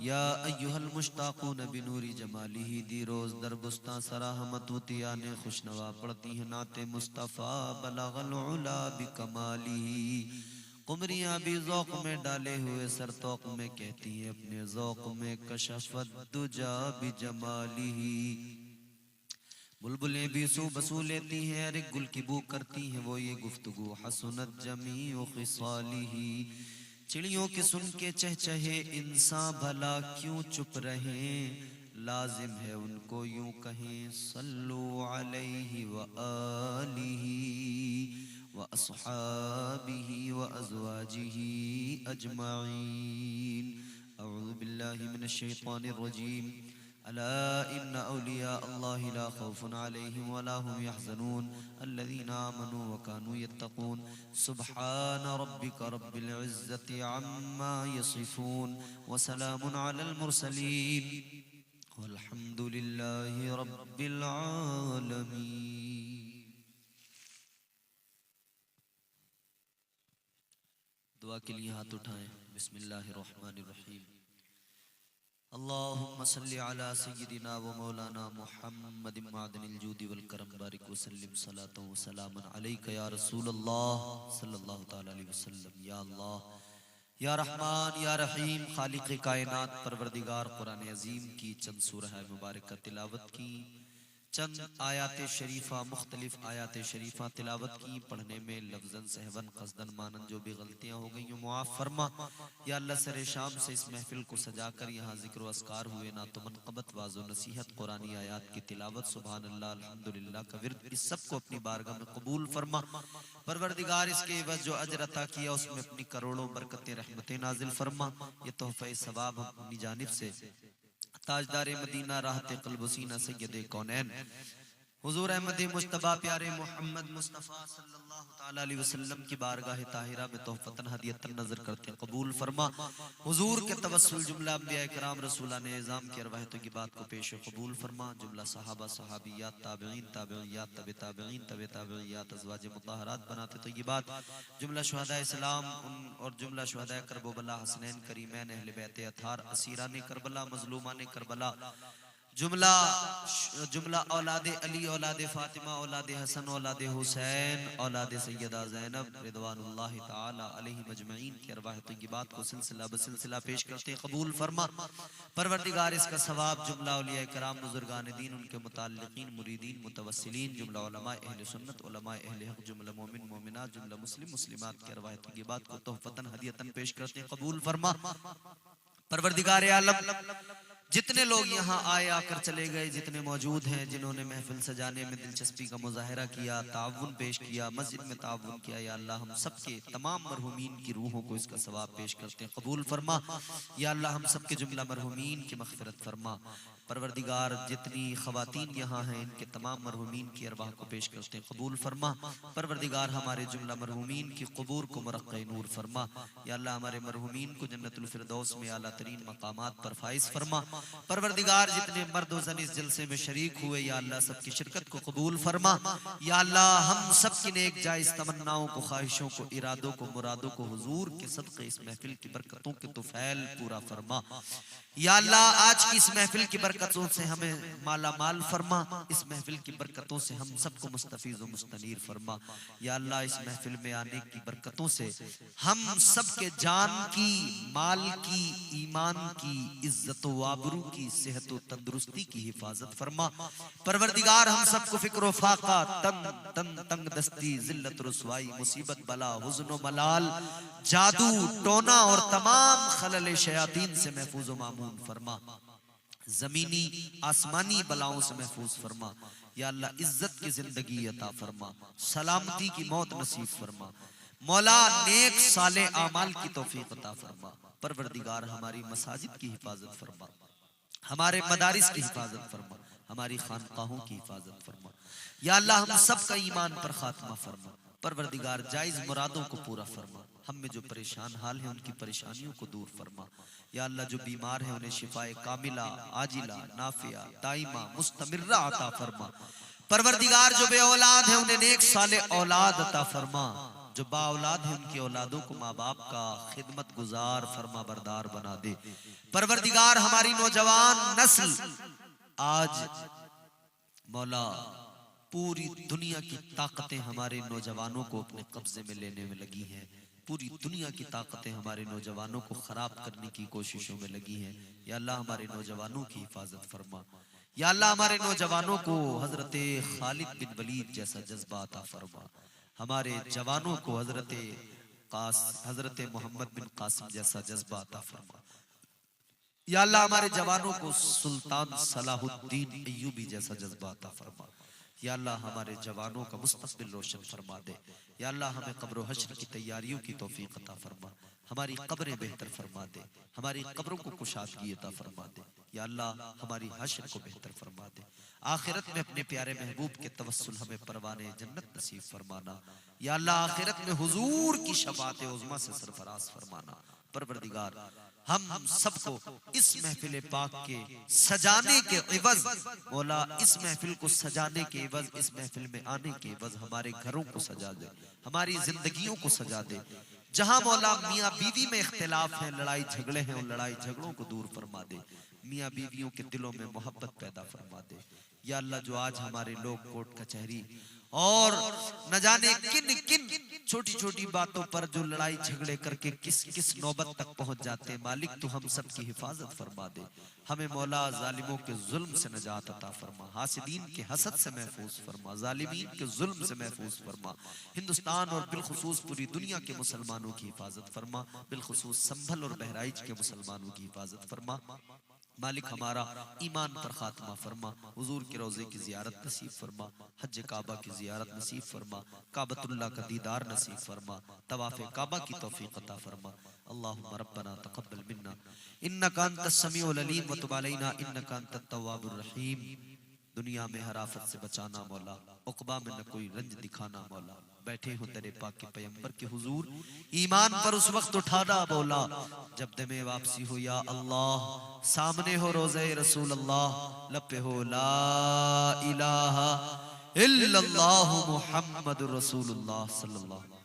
या अय्युहल मुश्ताकून बिनूरी जमालिही दी रोज दरबुस्ता सराहमत वतिया ने खुशनवा पढ़ती है नाते मुस्तफ़ा बलगल उला बिकमालिही। कुमरियाँ भी ज़ौक़ में डाले हुए सरतौक़ में कहती हैं अपने ज़ौक़ में कशफ़त दुजा बिजमालिही। बुलबुलें भी सू बसू लेती हैं हर एक गुल की बू करती हैं वो ये गुफ्तगू हसनत जमीउ खिसालिही। चिड़ियों के सुन के चहचहे इंसान भला क्यों चुप रहे लाजिम है उनको यूं कहें सल्लु अलैहि व आलिही व अस्हाबिही व अज़वाजिही अजमाइन। अऊज़ु बिल्लाहि मिनश शैतानिर रजीम। अला इन्न औलिया अल्लाहि ला खौफुन अलैहिम वला हुम यहज़नून अल्लज़ीना आमनू व कानू यत्तक़ून। सुब्हान रब्बिका रब्बिल इज़्ज़ति अम्मा यसिफून व सलामुन अलल मुरसलीन वल्हम्दुलिल्लाहि रब्बिल आलमीन। दुआ के लिए हाथ उठाएं। बिस्मिल्लाहिर्रहमानिर्रहीम। अल्लाहुम्मा सल्लि अला सय्यिदिना व मौलाना मुहम्मदिन मादनिल जूदि वल करम बारिक व सल्लिम सलातन व सलामन अलैका या रसूलल्लाह सल्लल्लाहु तआला अलैहि वसल्लम। या अल्लाह या रहमान या रहीम खालिक कायनात परवरदिगार कुरान अजीम की चंद सूरह मुबारक का तिलावत की, चंद आयात शरीफा मुख्तलिफ आयात शरीफा तिलावत की। पढ़ने में लफ्ज़न सहवन कसदन मानन जो भी गलतियां हो गई मुआफ़ फरमा। या अल्लाह सरे शाम से इस महफिल को सजाकर यहाँ जिक्र अस्कार हुए ना तो मनक़बत वाज़ो नसीहत कुरानी आयात की तिलावत सुभान अल्लाह अल्हम्दुलिल्लाह का विर्द इस सब को अपनी बारगाह में कबूल फरमा। परवरदिगार इसके एवज़ जो अजर अता किया उसमें अपनी करोड़ों बरकतें रहमतें नाजिल फरमा। ये तोहफ़े सवाब हम अपनी जानिब से ताजदारे मदीना राहते क़ल्ब सीना सय्यदे कौनैन हुजूर अहमद मुज्तबा प्यारे मोहम्मद मुस्तफ़ा सल्लल्लाहु ताला अलैहि वसल्लम की बारगाह ताहिरा में तोहफ़तन हदियतन नजर करते हैं कबूल फरमा। हुजूर के तवस्सुल जुमला अंबिया किराम रसूलान इज़ाम की अरवाहतों की बात को पेश कबूल फरमा। जुमला सहाबा सहाबियात ताबईन ताबईयात तबे ताबईन तबे ताबईयात अज़वाज मुतहहरात बनाते तो ये बात जुमला शुहदाए इस्लाम और जुमला शुहदाए करबला हसनैन करीमैन अहले बैत अथार असीरान करबला मज़लूमान करबला जुमला औलादे अली, औलादे फातिमा, औलादे हसन, औलादे हुसैन, औलादे सैयदा ज़ैनब रिदवानुल्लाह ताला अलैहि मजमईन की अरवाह तय्यबात को सिलसिला बसिलसिला पेश करते कबूल फरमा। परवरदिगार इसका सवाब जुमला औलिया कराम, बुजुर्गान दीन, उनके मुताल्लिकीन, मुरीदीन, मुतवस्सिलीन, जुमला उलमा अहले सुन्नत, उलमा अहले हक, जुमला मोमिन मोमिनात, जुमला मुस्लिम मुस्लिमात की अरवाह तय्यबात को तोहफतन हदियतन पेश करते कबूल फरमा। परवरदिगार आलम जितने लोग यहाँ आए आकर चले गए, जितने मौजूद हैं, जिन्होंने महफिल सजाने में दिलचस्पी का मुजाहिरा किया, ताउन पेश किया, मस्जिद में ताउन किया, या अल्लाह हम सबके तमाम मरहुमीन की रूहों को इसका सवाब पेश करते हैं कबूल फरमा। या अल्लाह हम सबके जुमला मरहुमीन की मग़फ़िरत फरमा। परवरदिगार जितनी ख़वातीन यहाँ हैं, इनके तमाम मरहुमीन की अरवाह को पेश करते हैं कबूल फरमा। परवरदिगार हमारे जुमला मरहुमीन की क़ुबूर को मुरक़्क़े नूर फरमा। या अल्लाह हमारे मरहुमीन को जन्नतुल फ़िरदौस में आला तरीन मकामात पर फाइज फरमा। परवरदिगार जितने मर्द व ज़न इस जलसे में शरीक हुए, या अल्लाह सबकी शिरकत को कबूल फरमा। या अल्लाह हम सब की नेक जायज़ तमन्नाओं को, ख्वाहिशों को, इरादों को, मुरादों को हुजूर के सदक़े इस महफिल की बरकतों के तुफ़ैल पूरा फरमा। या अल्लाह आज की इस महफिल की बरकतों से हमें माला माल फरमा। इस महफिल की बरकतों से हम सबको मुस्तफीज़ व मुस्तनीर फरमा। या अल्लाह इस महफिल में आने की बरकतों से हम सबके जान की, माल की, ईमान की, इज्जत व आबरू की, सेहत व तंदुरुस्ती की हिफाजत फरमा। परवरदिगार हम सबको फिक्र व फाका, तंग दस्ती, जिल्लत रुसवाई, मुसीबत, बला, हुज़्न व मलाल, जादू, टोना और तमाम खलल शयातीन से महफूज व मामून फरमा। जमीनी आसमानी बलाओं से महफूज फरमा। या अल्लाह इज्जत की जिंदगी अता फरमा, सलामती की मौत नसीब फरमा। मौला नेक साले आमाल की तौफीक अता फरमा। परवरदिगार हमारी मसाजिद की हिफाजत फरमा, हमारे मदारिस की हिफाजत फरमा, हमारी खानकाहों की हिफाजत फरमा। या अल्लाह हम सब का ईमान पर खात्मा फरमा। परवरदिगार जायज़ मुरादों को पूरा फरमा। हम में जो परेशान हाल है उनकी परेशानियों को दूर फरमा। या अल्लाह जो बीमार है उन्हें शिफाए कामिला, आजिला, नाफिया, दाइमा, मुस्तमिर्रा अता फरमा। परवरदिगार जो बे औलाद है उन्हें नेक साले औलाद अता फरमा। जो बा औलाद है उनकी औलादों को माँ बाप का खिदमत गुजार, फरमा बरदार बना दे। परवरदिगार हमारी नौजवान नस्ल आज मौला पूरी दुनिया की ताकतें हमारे नौजवानों को अपने कब्जे में लेने में लगी हैं। पूरी दुनिया की ताकतें हमारे नौजवानों को खराब करने की कोशिशों में लगी हैं। या अल्लाह हमारे नौजवानों की हिफाजत फरमा। या अल्लाह हमारे नौजवानों को हजरत खालिद बिन वलीद जैसा जज्बा अता फरमा। हमारे जवानों को हजरत मोहम्मद बिन कासिम जैसा जज्बा अता फरमा। या अल्लाह हमारे जवानों को सुल्तान सलाहुद्दीन अय्यूबी जैसा जज्बा अता फरमा। या अल्लाह हमारे जवानों का मुस्तक़बिल रोशन फरमा दे। या अल्लाह हमें कब्र हश्र की तैयारियों की तौफीक अता फरमा। हमारी कब्रें बेहतर फरमा दे, हमारी कब्रों को कुशादगी अता फरमा दे। या अल्लाह हमारी हश्र को बेहतर फरमा दे। आखिरत में अपने प्यारे महबूब के तवस्सुल हमें परवाने जन्नत नसीब फरमाना। या अल्लाह आखिरत में हुजूर की शफाअत उज़्मा से सरफराज फरमाना। परवरदिगार हम सबको इस महफिल पाक के सजाने के इवज़, मौला इस महफिल को सजाने के इवज़, इस महफिल में आने के इवज़ हमारे घरों को सजा दे, हमारी जिंदगियों को सजा दे। जहां मौला मियाँ बीवी में इख्तिलाफ है, लड़ाई झगड़े हैं, उन लड़ाई झगड़ों को दूर फरमा दे। मियाँ बीवियों के दिलों में मोहब्बत पैदा फरमा दे। या अल्लाह जो आज हमारे लोग कोर्ट कचहरी और न जाने किन किन छोटी छोटी बातों पर जो लड़ाई झगड़े करके किस किस नौबत तक पहुंच जाते हैं, मालिक तू हम सब की हिफाजत फरमा दे। हमें मौला जालिमों के जुल्म से नजात अता फरमा, हासिदीन के हसद से महफूज फरमा, जालिमीन के जुल्म से महफूज फरमा। हिंदुस्तान और बिलखुसूस पूरी दुनिया के मुसलमानों की हिफाजत फरमा, बिलखुसूस संभल और बहराइच के मुसलमानों की हिफाजत फरमा। मालिक हमारा ईमान पर खात्मा फरमा, हुजूर के रोज़े की ज़ियारत नसीब फरमा, हज काबा की ज़ियारत नसीब फरमा, काबतुल्लाह का दीदार नसीब फरमा, तवाफ़े काबा की तौफ़ीक़ अता फरमा। अल्लाहुम्मा रब्बना तक़ब्बल मिन्ना इन्नका अंतस समीउल अलीम व तुब अलैना इन्नका अंतत तव्वाबुर रहीम। दुनिया में हर आफत से बचाना मौला, उक़बा में न कोई रंज दिखाना मौला। बैठे हो तेरे पाक के पैगंबर के हुजूर, ईमान पर उस वक्त उठाना मौला जब दमे वापसी हो। या अल्लाह सामने हो रोज़े रसूल अल्लाह, लब पे हो ला इलाहा इल्लल्लाहु मुहम्मदुर रसूलुल्लाह सल्लल्लाहु